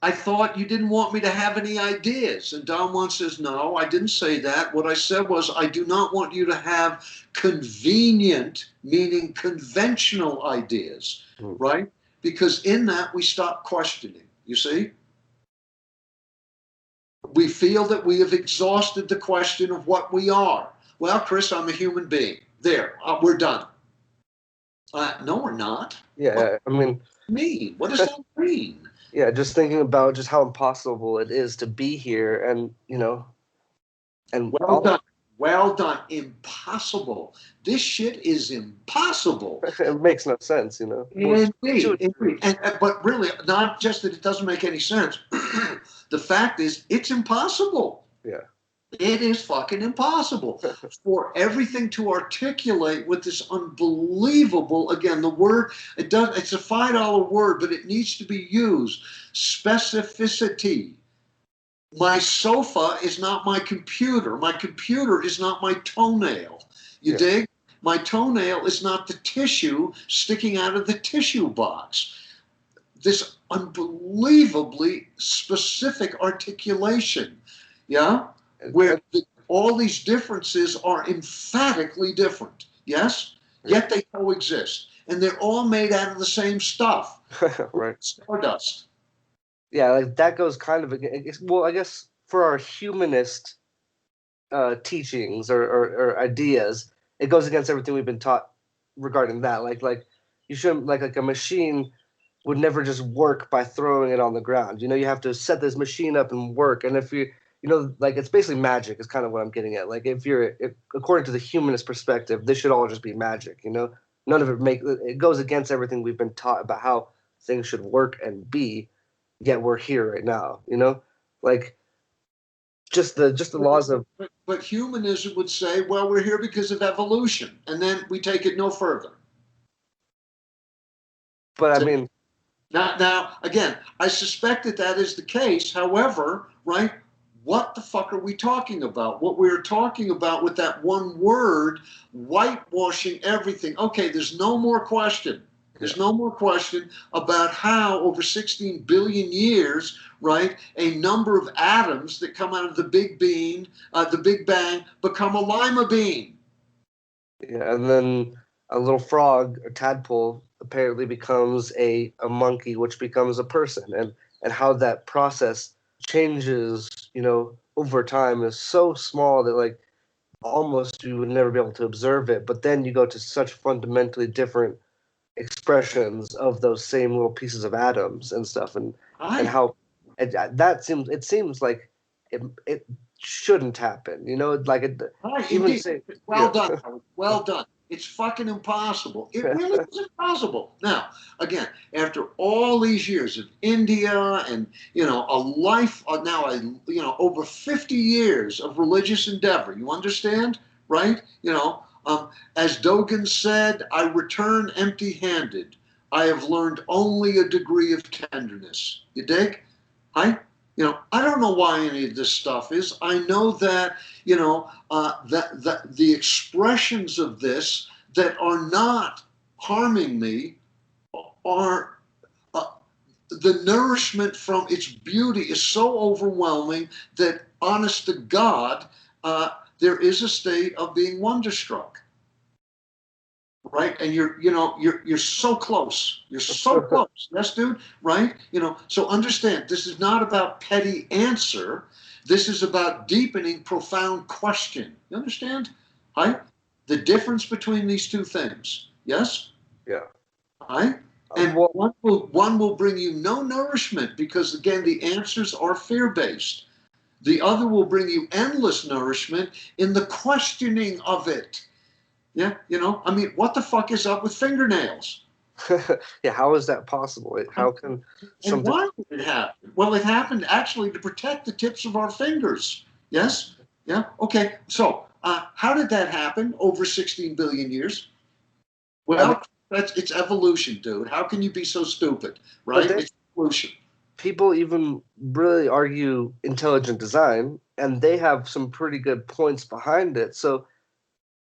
I thought you didn't want me to have any ideas. And Don Juan says, no, I didn't say that. What I said was, I do not want you to have convenient, meaning conventional ideas, right? Because in that we stop questioning, you see? We feel that we have exhausted the question of what we are. Well, Chris, I'm a human being. There, we're done. No, we're not. Yeah, I mean, what does that mean? Yeah, just thinking about just how impossible it is to be here, and and well done. Impossible. This shit is impossible. It makes no sense, Indeed. But really, not just that it doesn't make any sense. The fact is, it's impossible. Yeah. It is fucking impossible for everything to articulate with this unbelievable, again, the word, it's a $5 word, but it needs to be used. Specificity. My sofa is not my computer. My computer is not my toenail. You dig? My toenail is not the tissue sticking out of the tissue box. This unbelievably specific articulation. Yeah? Where all these differences are emphatically different, yes? Yet they coexist. And they're all made out of the same stuff. Right. Stardust. Yeah, like that goes kind of, well, I guess for our humanist teachings or ideas, it goes against everything we've been taught regarding that. Like you shouldn't, like a machine would never just work by throwing it on the ground. You have to set this machine up and work. And if like it's basically magic is kind of what I'm getting at. Like if according to the humanist perspective, this should all just be magic, None of it goes against everything we've been taught about how things should work and be, yet we're here right now, Like just the laws of But humanism would say, well, we're here because of evolution, and then we take it no further. But I mean, now again, I suspect that is the case. However, right, what the fuck are we talking about? What we're talking about with that one word, whitewashing everything. Okay, there's no more question. There's no more question about how over 16 billion years, right, a number of atoms that come out of the Big Bang, become a lima bean. Yeah, and then a little frog, a tadpole, apparently becomes a monkey, which becomes a person, and how that process changes, over time is so small that like almost you would never be able to observe it. But then you go to such fundamentally different expressions of those same little pieces of atoms and stuff, and how it seems like it shouldn't happen, like it. Even say, well done, Howard. Well done. It's fucking impossible. It really is impossible. Now, again, after all these years of India and a life now, over 50 years of religious endeavor, you understand, right? As Dogen said, I return empty-handed. I have learned only a degree of tenderness. You dig? Right? I don't know why any of this stuff is. I know that, that the expressions of this that are not harming me are the nourishment from its beauty is so overwhelming that, honest to God, there is a state of being wonderstruck, right? And you're so close. You're so close. Yes, dude. Right? So understand, this is not about petty answer. This is about deepening profound question. You understand? Right? The difference between these two things. Yes? Yeah. Right? And one will bring you no nourishment because, again, the answers are fear-based. The other will bring you endless nourishment in the questioning of it. Yeah, what the fuck is up with fingernails? Yeah, how is that possible? How can and why did it happen? Well, it happened actually to protect the tips of our fingers. Yes? Yeah? Okay, so how did that happen over 16 billion years? Well, it's evolution, dude. How can you be so stupid, right? It's evolution. People even really argue intelligent design, and they have some pretty good points behind it. So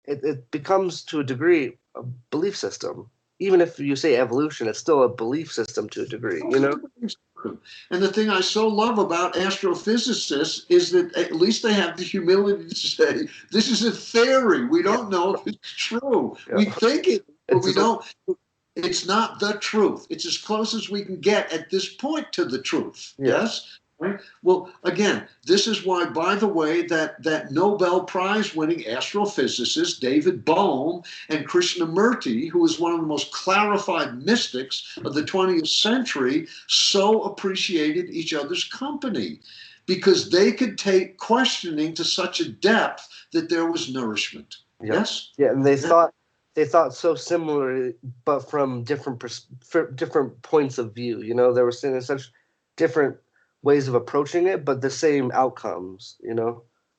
it becomes, to a degree, a belief system. Even if you say evolution, it's still a belief system to a degree, And the thing I so love about astrophysicists is that at least they have the humility to say, this is a theory. We don't know if it's true. Yeah. We think it, but we don't. It's not the truth. It's as close as we can get at this point to the truth. Yeah. Yes? Right? Well, again, this is why, by the way, that Nobel Prize winning astrophysicist David Bohm and Krishnamurti, who is one of the most clarified mystics of the 20th century, so appreciated each other's company because they could take questioning to such a depth that there was nourishment. Yeah. Yes? Yeah, and they thought so similarly, but from different points of view. They were seeing such different ways of approaching it, but the same outcomes,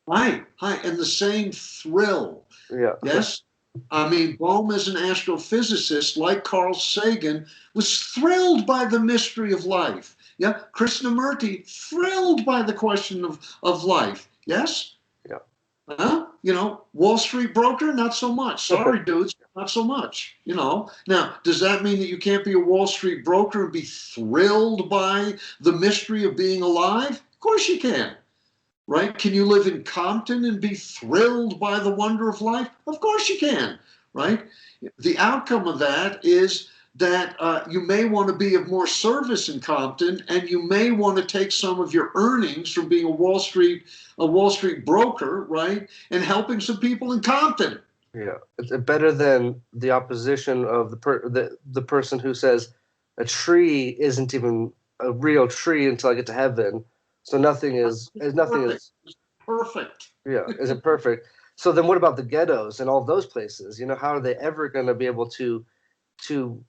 Right, and the same thrill. Yeah. Yes? I mean, Bohm, as an astrophysicist, like Carl Sagan, was thrilled by the mystery of life. Yeah? Krishnamurti, thrilled by the question of life. Yes? Yeah. Huh? Wall Street broker, not so much. Sorry, dudes, not so much. Now, does that mean that you can't be a Wall Street broker and be thrilled by the mystery of being alive? Of course you can. Right? Can you live in Compton and be thrilled by the wonder of life? Of course you can. Right? The outcome of that is that you may want to be of more service in Compton, and you may want to take some of your earnings from being a Wall Street broker, right, and helping some people in Compton. Yeah, it's better than the opposition of the person who says a tree isn't even a real tree until I get to heaven. So nothing is perfect. Yeah, isn't perfect. So then what about the ghettos and all those places? How are they ever going to be able to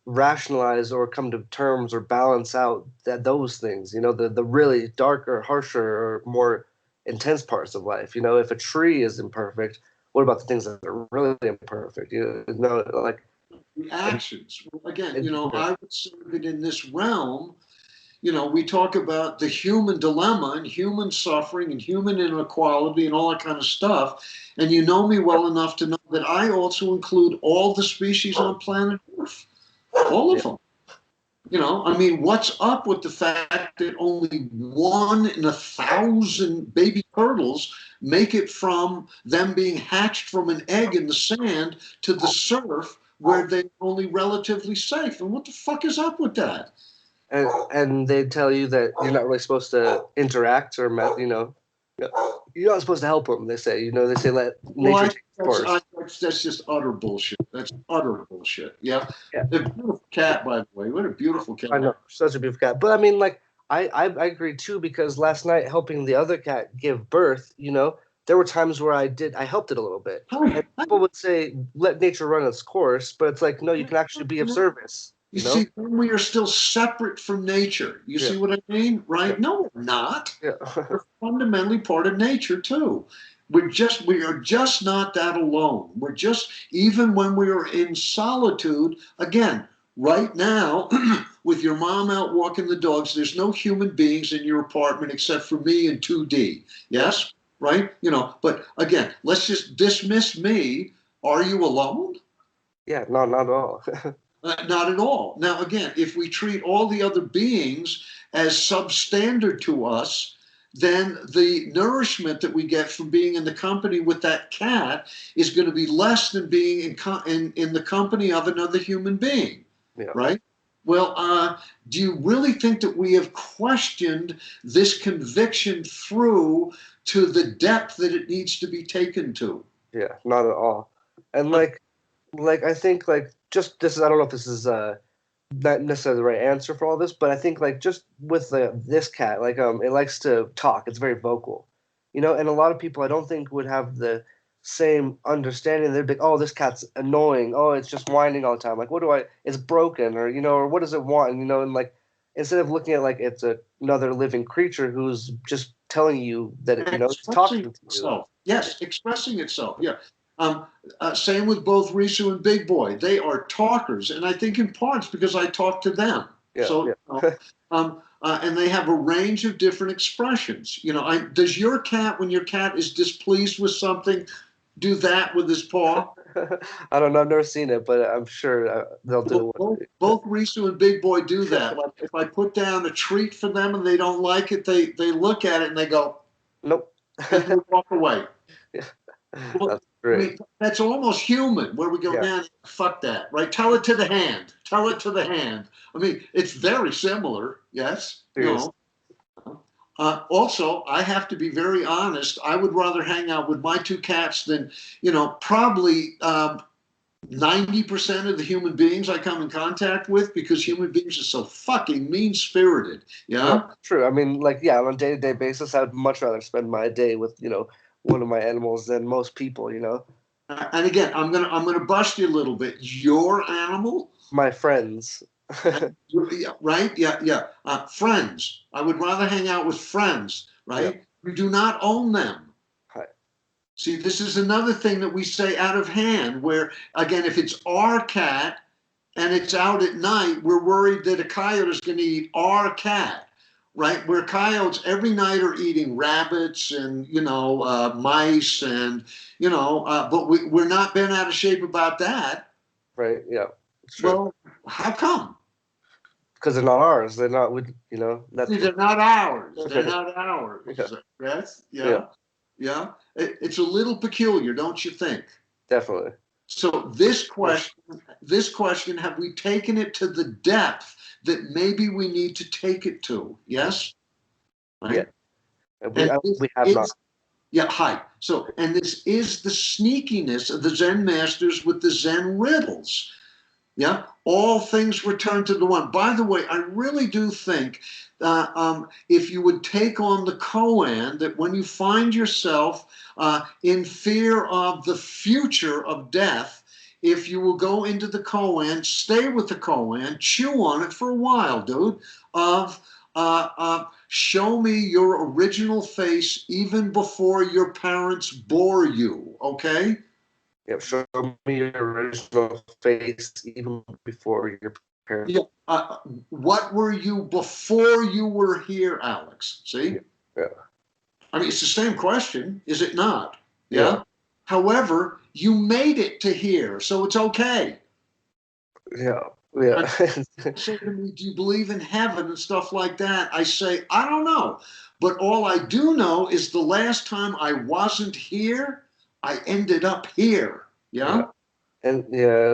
rationalize or come to terms or balance out those things, the really darker, harsher, or more intense parts of life? If a tree is imperfect, what about the things that are really imperfect? Like the actions. Again, I would say that in this realm, we talk about the human dilemma and human suffering and human inequality and all that kind of stuff. And you know me well enough to know that I also include all the species on planet Earth. All of them. What's up with the fact that only 1 in 1,000 baby turtles make it from them being hatched from an egg in the sand to the surf where they're only relatively safe? And what the fuck is up with that? And they tell you that you're not really supposed to interact or you're not supposed to help them. They say let nature take its course. That's just utter bullshit. That's utter bullshit. Yeah. A beautiful cat, by the way. What a beautiful cat. I know, such a beautiful cat. But I mean, I agree too, because last night helping the other cat give birth, there were times where I helped it a little bit. And people would say let nature run its course, but it's like, no, you can actually be of service. You see, we are still separate from nature. You see what I mean? Right? Yeah. No, we're not. Yeah. We're fundamentally part of nature too. We are just not that alone. We're just, even when we are in solitude, again, right now, with your mom out walking the dogs, there's no human beings in your apartment except for me and 2D. Yes? Right? But again, let's just dismiss me. Are you alone? Yeah, no, not at all. Not at all. Now, again, if we treat all the other beings as substandard to us, then the nourishment that we get from being in the company with that cat is going to be less than being in the company of another human being, Yeah. right? Well, do you really think that we have questioned this conviction through to the depth that it needs to be taken to? Yeah, not at all. And like I think like just this is I don't know if this is not necessarily the right answer for all this, but I think like just with this cat, like it likes to talk. It's very vocal, and a lot of people I don't think would have the same understanding. They'd be like, oh, this cat's annoying. Oh, it's just whining all the time. Like, what do I? It's broken, or what does it want? And like instead of looking at like it's another living creature who's just telling you that it's Expressing talking to you. itself. Yes, expressing itself. Yeah. Um, Same with both Risu and Big Boy. They are talkers, and I think in parts because I talk to them. Yeah, So, yeah. And they have a range of different expressions. Does your cat, when your cat is displeased with something, do that with his paw? I don't know. I've never seen it, but I'm sure they'll do it. Both Risu and Big Boy do that. Like if I put down a treat for them and they don't like it, they look at it and they go, nope, and they walk away. Yeah. Well, That's great. that's almost human, where we go, Yeah. man, fuck that, right? Tell it to the hand. Tell it to the hand. It's very similar, yes. Also, I have to be very honest. I would rather hang out with my two cats than, probably 90% of the human beings I come in contact with, because human beings are so fucking mean-spirited. Yeah. True. On a day-to-day basis, I'd much rather spend my day with, one of my animals than most people, And again, I'm gonna bust you a little bit. Your animal? My friends. Yeah, right? Yeah. Friends. I would rather hang out with friends, right? Yeah. We do not own them. Right. See, this is another thing that we say out of hand, where, again, if it's our cat and it's out at night, we're worried that a coyote is going to eat our cat, right? Where coyotes every night are eating rabbits and, mice and, but we're not bent out of shape about that. Right, yeah. Well, how come? Because they're not ours. They're not, They're not ours. They're not ours. Yeah. Yes? Yeah. It's a little peculiar, don't you think? Definitely. So this question, have we taken it to the depth that maybe we need to take it to? Yes? Right? Yeah. We have not. Yeah, hi. So, and this is the sneakiness of the Zen masters with the Zen riddles. Yeah, all things return to the one. By the way, I really do think if you would take on the koan, that when you find yourself in fear of the future of death, if you will go into the koan, stay with the koan, chew on it for a while, dude, of show me your original face even before your parents bore you, okay? Yeah, show me your original face even before your parents. Yeah. What were you before you were here, Alex? See? Yeah. It's the same question, is it not? Yeah. However, you made it to here, so it's okay. Yeah. Say to me, do you believe in heaven and stuff like that? I say, I don't know. But all I do know is the last time I wasn't here, I ended up here. Yeah. And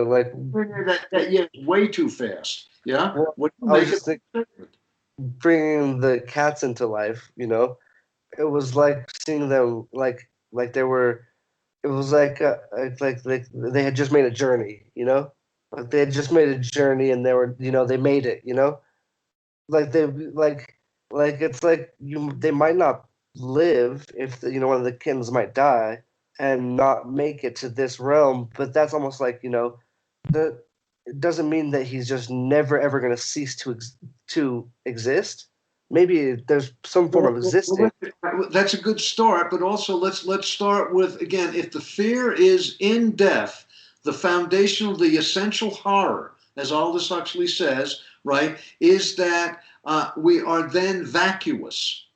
like that way too fast. Yeah. Well, what do you I make was just bringing the cats into life, it was like seeing them like they were. It was like they had just made a journey, like they had just made a journey and they were, they made it, like they like it's like they might not live if one of the kittens might die and not make it to this realm, but that's almost like that it doesn't mean that he's just never ever going to cease to exist. Maybe there's some form of existing. That's a good start, but also let's start with, again, if the fear is in death, the foundational, the essential horror, as Aldous Huxley says, right, is that we are then vacuous.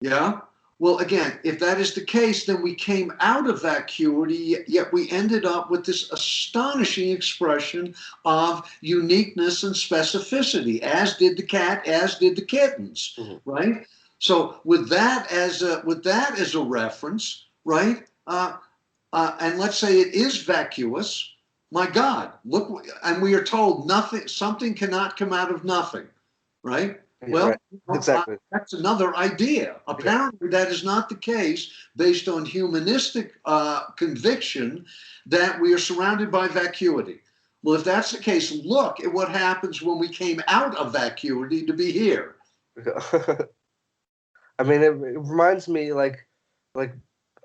Yeah? Well, again, if that is the case, then we came out of vacuity, yet we ended up with this astonishing expression of uniqueness and specificity, as did the cat, as did the kittens, right? So with that as a reference, right? And let's say it is vacuous. My God, look, and we are told something cannot come out of nothing, right? Well, right. Exactly. that's another idea. Apparently, that is not the case based on humanistic conviction that we are surrounded by vacuity. Well, if that's the case, look at what happens when we came out of vacuity to be here. I mean, it reminds me like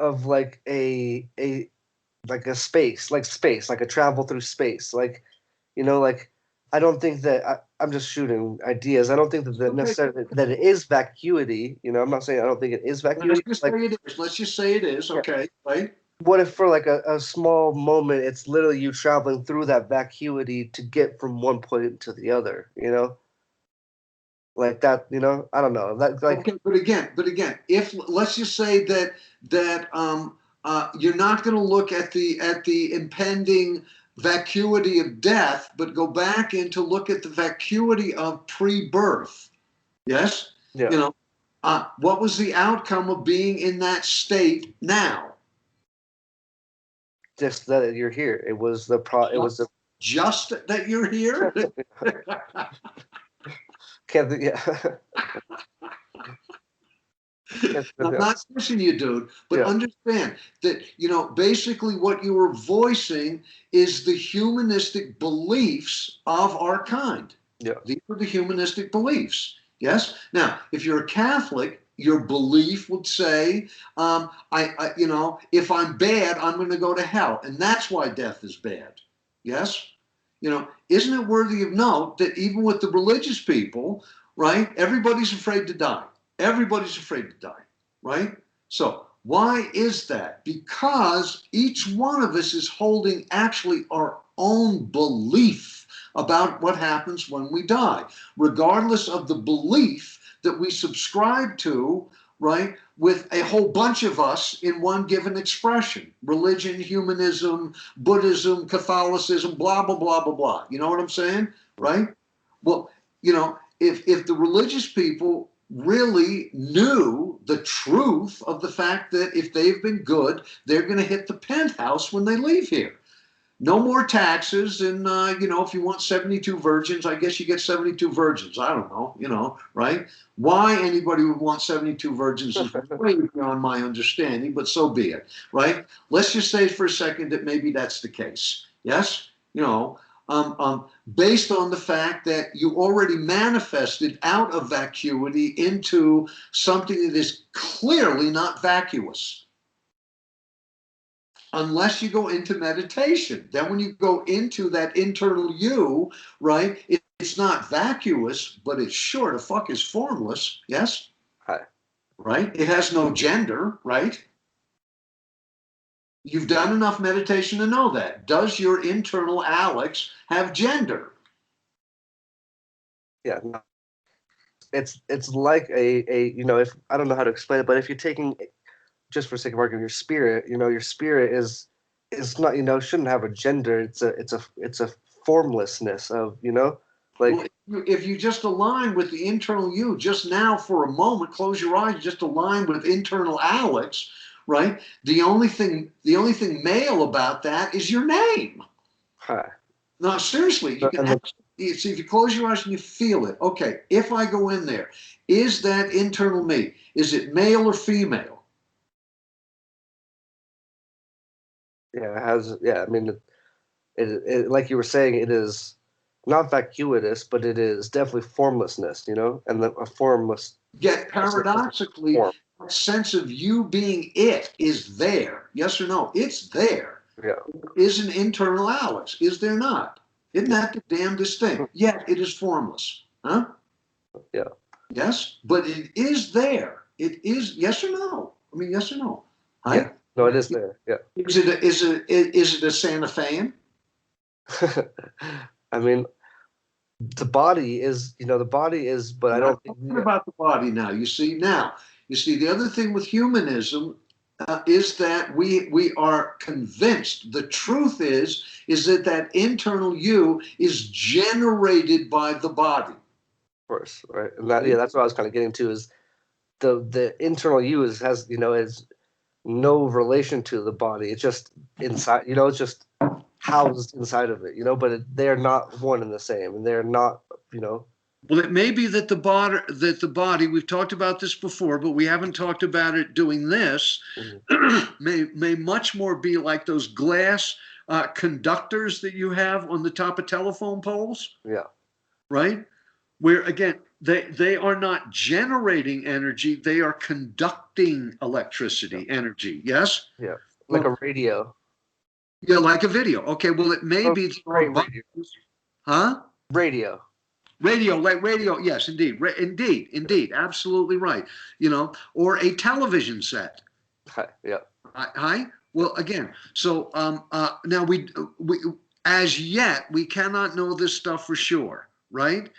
of like a like a space, like a travel through space, like like I don't think that I'm just shooting ideas. I don't think that necessarily that it is vacuity. I'm not saying I don't think it is vacuity. Let's just say it is. Okay, right? What if for like a small moment, it's literally you traveling through that vacuity to get from one point to the other? Like that. I don't know. That like. Okay, but again, if let's just say that you're not going to look at the impending vacuity of death, but go back in to look at the vacuity of pre-birth. Yes? Yeah. What was the outcome of being in that state now? Just that you're here. It was just that you're here. I'm not pushing you, dude, but understand that, basically what you were voicing is the humanistic beliefs of our kind. Yeah. These are the humanistic beliefs. Yes. Now, if you're a Catholic, your belief would say, if I'm bad, I'm going to go to hell. And that's why death is bad. Yes. Isn't it worthy of note that even with the religious people, right, everybody's afraid to die. Everybody's afraid to die, right? So why is that? Because each one of us is holding actually our own belief about what happens when we die, regardless of the belief that we subscribe to, right, with a whole bunch of us in one given expression: religion, humanism, Buddhism, Catholicism, blah, blah, blah, blah, blah. You know what I'm saying, right? Well, if the religious people really knew the truth of the fact that if they've been good, they're going to hit the penthouse when they leave here. No more taxes, and if you want 72 virgins, I guess you get 72 virgins. I don't know, right? Why anybody would want 72 virgins is way beyond my understanding, but so be it, right? Let's just say for a second that maybe that's the case. Yes, based on the fact that you already manifested out of vacuity into something that is clearly not vacuous. Unless you go into meditation. Then when you go into that internal you, right, it's not vacuous, but it sure the fuck is formless. Yes? Hi. Right? It has no gender, right? You've done enough meditation to know that. Does your internal Alex have gender? Yeah. It's like a if I don't know how to explain it, but if you're taking, just for sake of argument, your spirit, your spirit is not, shouldn't have a gender. It's a formlessness of, like. Well, if you just align with the internal you, just now for a moment, close your eyes, just align with internal Alex, right? The only thing male about that is your name. Hi. No, seriously, you can see if you close your eyes and you feel it. Okay, if I go in there, is that internal me? Is it male or female? Yeah, it has. Yeah, I mean, it like you were saying, it is not vacuitous, but it is definitely formlessness, and a formless. Yet paradoxically, that sense of you being it is there. Yes or no? It's there. Yeah. Is an internal Alex, is there not? Isn't that the damnedest thing? Yet it is formless. Huh? Yeah. Yes, but it is there. It is, yes or no? I mean, yes or no? Yeah. No, it is there. Yeah. Is it a Santa Fean? I mean, the body is, the body is, but I don't think. What about the body now? You see, the other thing with humanism is that we are convinced. The truth is that internal you is generated by the body. Of course, right? And that's what I was kind of getting to is the internal you is no relation to the body. It's just inside, it's just housed inside of it, but they're not one and the same, and they're not, Well, it may be that the body, we've talked about this before, but we haven't talked about it doing this, may much more be like those glass conductors that you have on the top of telephone poles. Yeah. Right? Where again, they are not generating energy, they are conducting electricity, energy. Yes? Yeah. Like a radio. Yeah, like a video. Okay, well, it may be. Radio. Huh? Radio. Like radio. Yes, indeed. Indeed. Absolutely right. Or a television set. Hi. Yeah. Hi. Well, again, so now we as yet we cannot know this stuff for sure, right?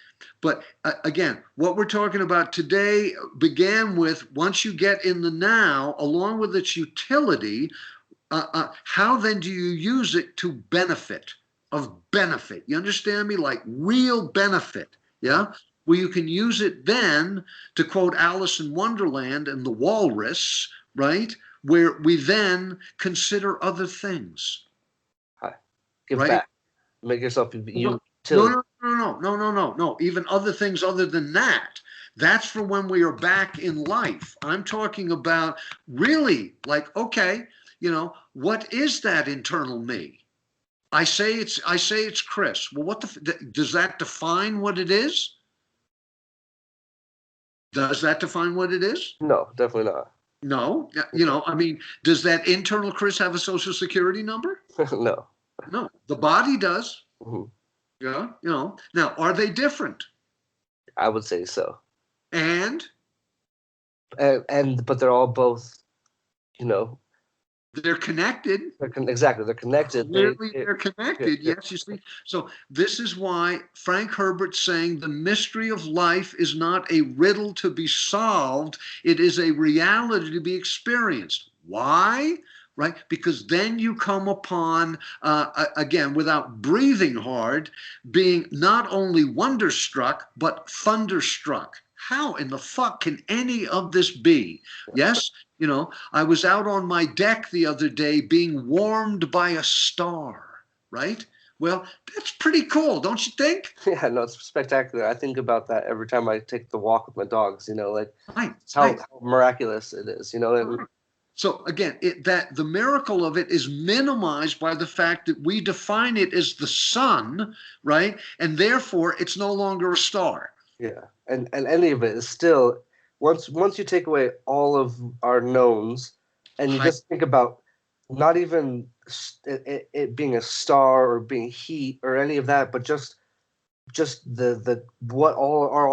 But again, what we're talking about today began with once you get in the now, along with its utility. How then do you use it to benefit? You understand me? Like real benefit, yeah? Well, you can use it then, to quote Alice in Wonderland and the Walrus, right? Where we then consider other things. Hi. Give right? back. Make yourself you. No. Even other things other than that. That's for when we are back in life. I'm talking about really like, okay, what is that internal me? I say it's Chris. Well, does that define what it is? Does that define what it is? No, definitely not. No, I mean, does that internal Chris have a social security number? No. No, the body does. Mm-hmm. Yeah, Now, are they different? I would say so. And but they're all both, they're connected. Exactly, they're connected. Clearly, they're connected. Yes, you see. So this is why Frank Herbert's saying the mystery of life is not a riddle to be solved. It is a reality to be experienced. Why? Right? Because then you come upon, again, without breathing hard, being not only wonderstruck, but thunderstruck. How in the fuck can any of this be? Yes? I was out on my deck the other day being warmed by a star, right? Well, that's pretty cool, don't you think? Yeah, no, it's spectacular. I think about that every time I take the walk with my dogs, like how miraculous it is, And, so again, that the miracle of it is minimized by the fact that we define it as the sun, right? And therefore, it's no longer a star. Yeah, and any of it is still, once you take away all of our knowns, and you just think about not even it being a star or being heat or any of that, but just the what all are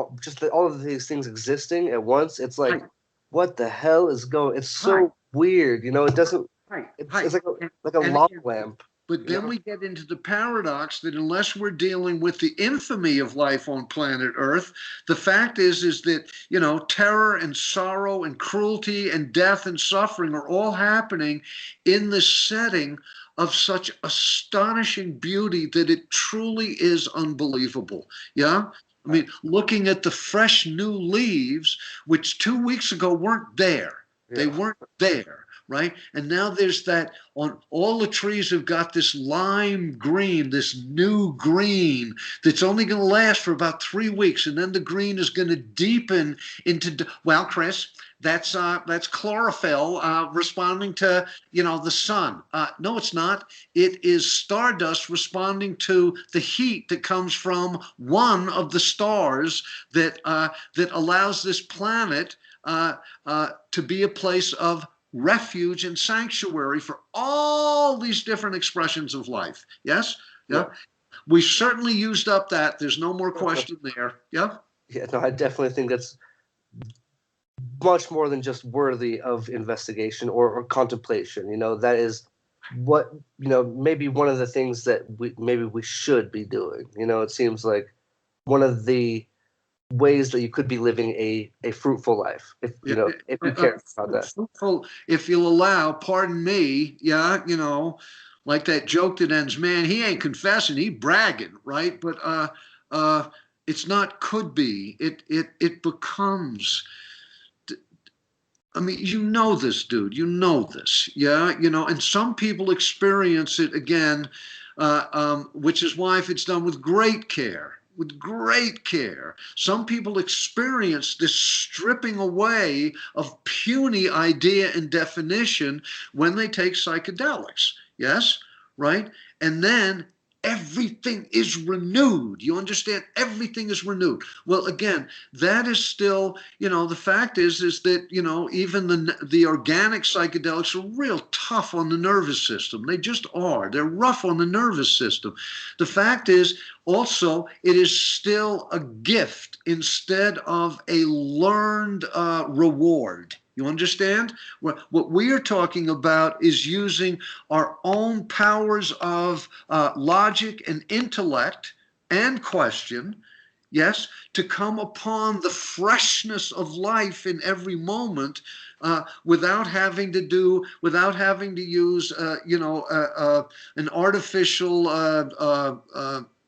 all of these things existing at once. It's like, what the hell is going? It's so weird, It doesn't. It's like a lava lamp. But then we get into the paradox that unless we're dealing with the infamy of life on planet Earth, the fact is that, terror and sorrow and cruelty and death and suffering are all happening in the setting of such astonishing beauty that it truly is unbelievable. Yeah? I mean, looking at the fresh new leaves, which 2 weeks ago weren't there. Yeah. They weren't there. Right? And now there's that on all the trees have got this lime green, this new green that's only going to last for about 3 weeks. And then the green is going to deepen into, well, Chris, that's chlorophyll responding to, the sun. No, it's not. It is stardust responding to the heat that comes from one of the stars that allows this planet to be a place of refuge and sanctuary for all these different expressions of life. Yes? Yeah. We certainly used up that. There's no more question there. Yeah? Yeah, no, I definitely think that's much more than just worthy of investigation or contemplation. That is what, maybe one of the things that we should be doing. It seems like one of the ways that you could be living a fruitful life, if if you care about that. Fruitful, if you'll allow, pardon me, yeah, like that joke that ends, man, he ain't confessing, he bragging, right? But it's not could be. It becomes. I mean, this, dude. You know this, yeah. And some people experience it again, which is why if it's done with great care, some people experience this stripping away of puny idea and definition when they take psychedelics. Yes, right, and then everything is renewed. You understand? Everything is renewed. Well, again, that is still, the fact is that, even the organic psychedelics are real tough on the nervous system. They just are. They're rough on the nervous system. The fact is also, it is still a gift instead of a learned reward. You understand? What we are talking about is using our own powers of logic and intellect and question, yes, to come upon the freshness of life in every moment without having to use, an artificial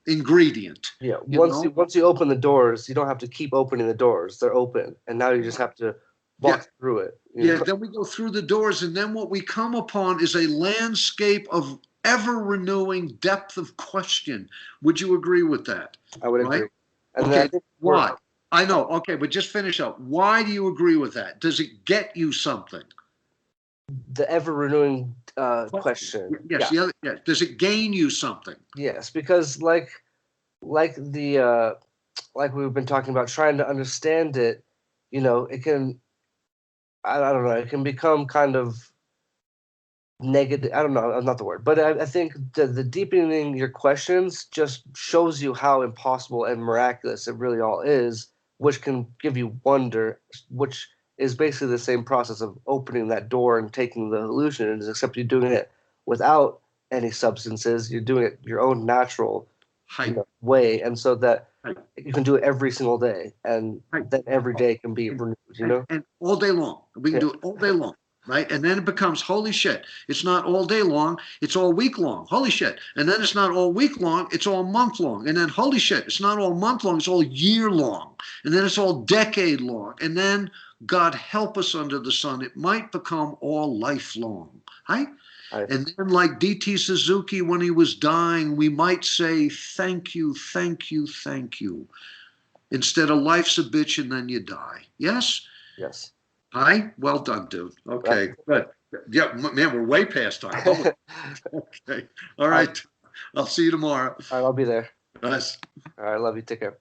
ingredient. Yeah. Once you open the doors, you don't have to keep opening the doors. They're open, and now you just have to walk through it. Then we go through the doors, and then what we come upon is a landscape of ever-renewing depth of question. Would you agree with that? I would agree. And okay, why? I know. Okay, but just finish up. Why do you agree with that? Does it get you something? The ever-renewing question. Yes. Yeah. Does it gain you something? Yes, because like we've been talking about, trying to understand it, it can. I don't know. It can become kind of negative. I don't know. Not the word, but I think the deepening your questions just shows you how impossible and miraculous it really all is, which can give you wonder, which is basically the same process of opening that door and taking the hallucinogens, except you're doing it without any substances. You're doing it your own natural way, and so that you can do it every single day, and then every day can be renewed, and all day long. We can do it all day long, right? And then it becomes, holy shit, it's not all day long, it's all week long. Holy shit. And then it's not all week long, it's all month long. And then, holy shit, it's not all month long, it's all year long. And then it's all decade long. And then, God help us under the sun, it might become all lifelong, right? And then, like D.T. Suzuki, when he was dying, we might say, thank you, thank you, thank you. Instead of life's a bitch and then you die. Yes? Yes. Hi? Well done, dude. Okay, good. Yeah, man, we're way past time. Okay. All right. I'll see you tomorrow. All right, I'll be there. Nice. All right, love you. Take care.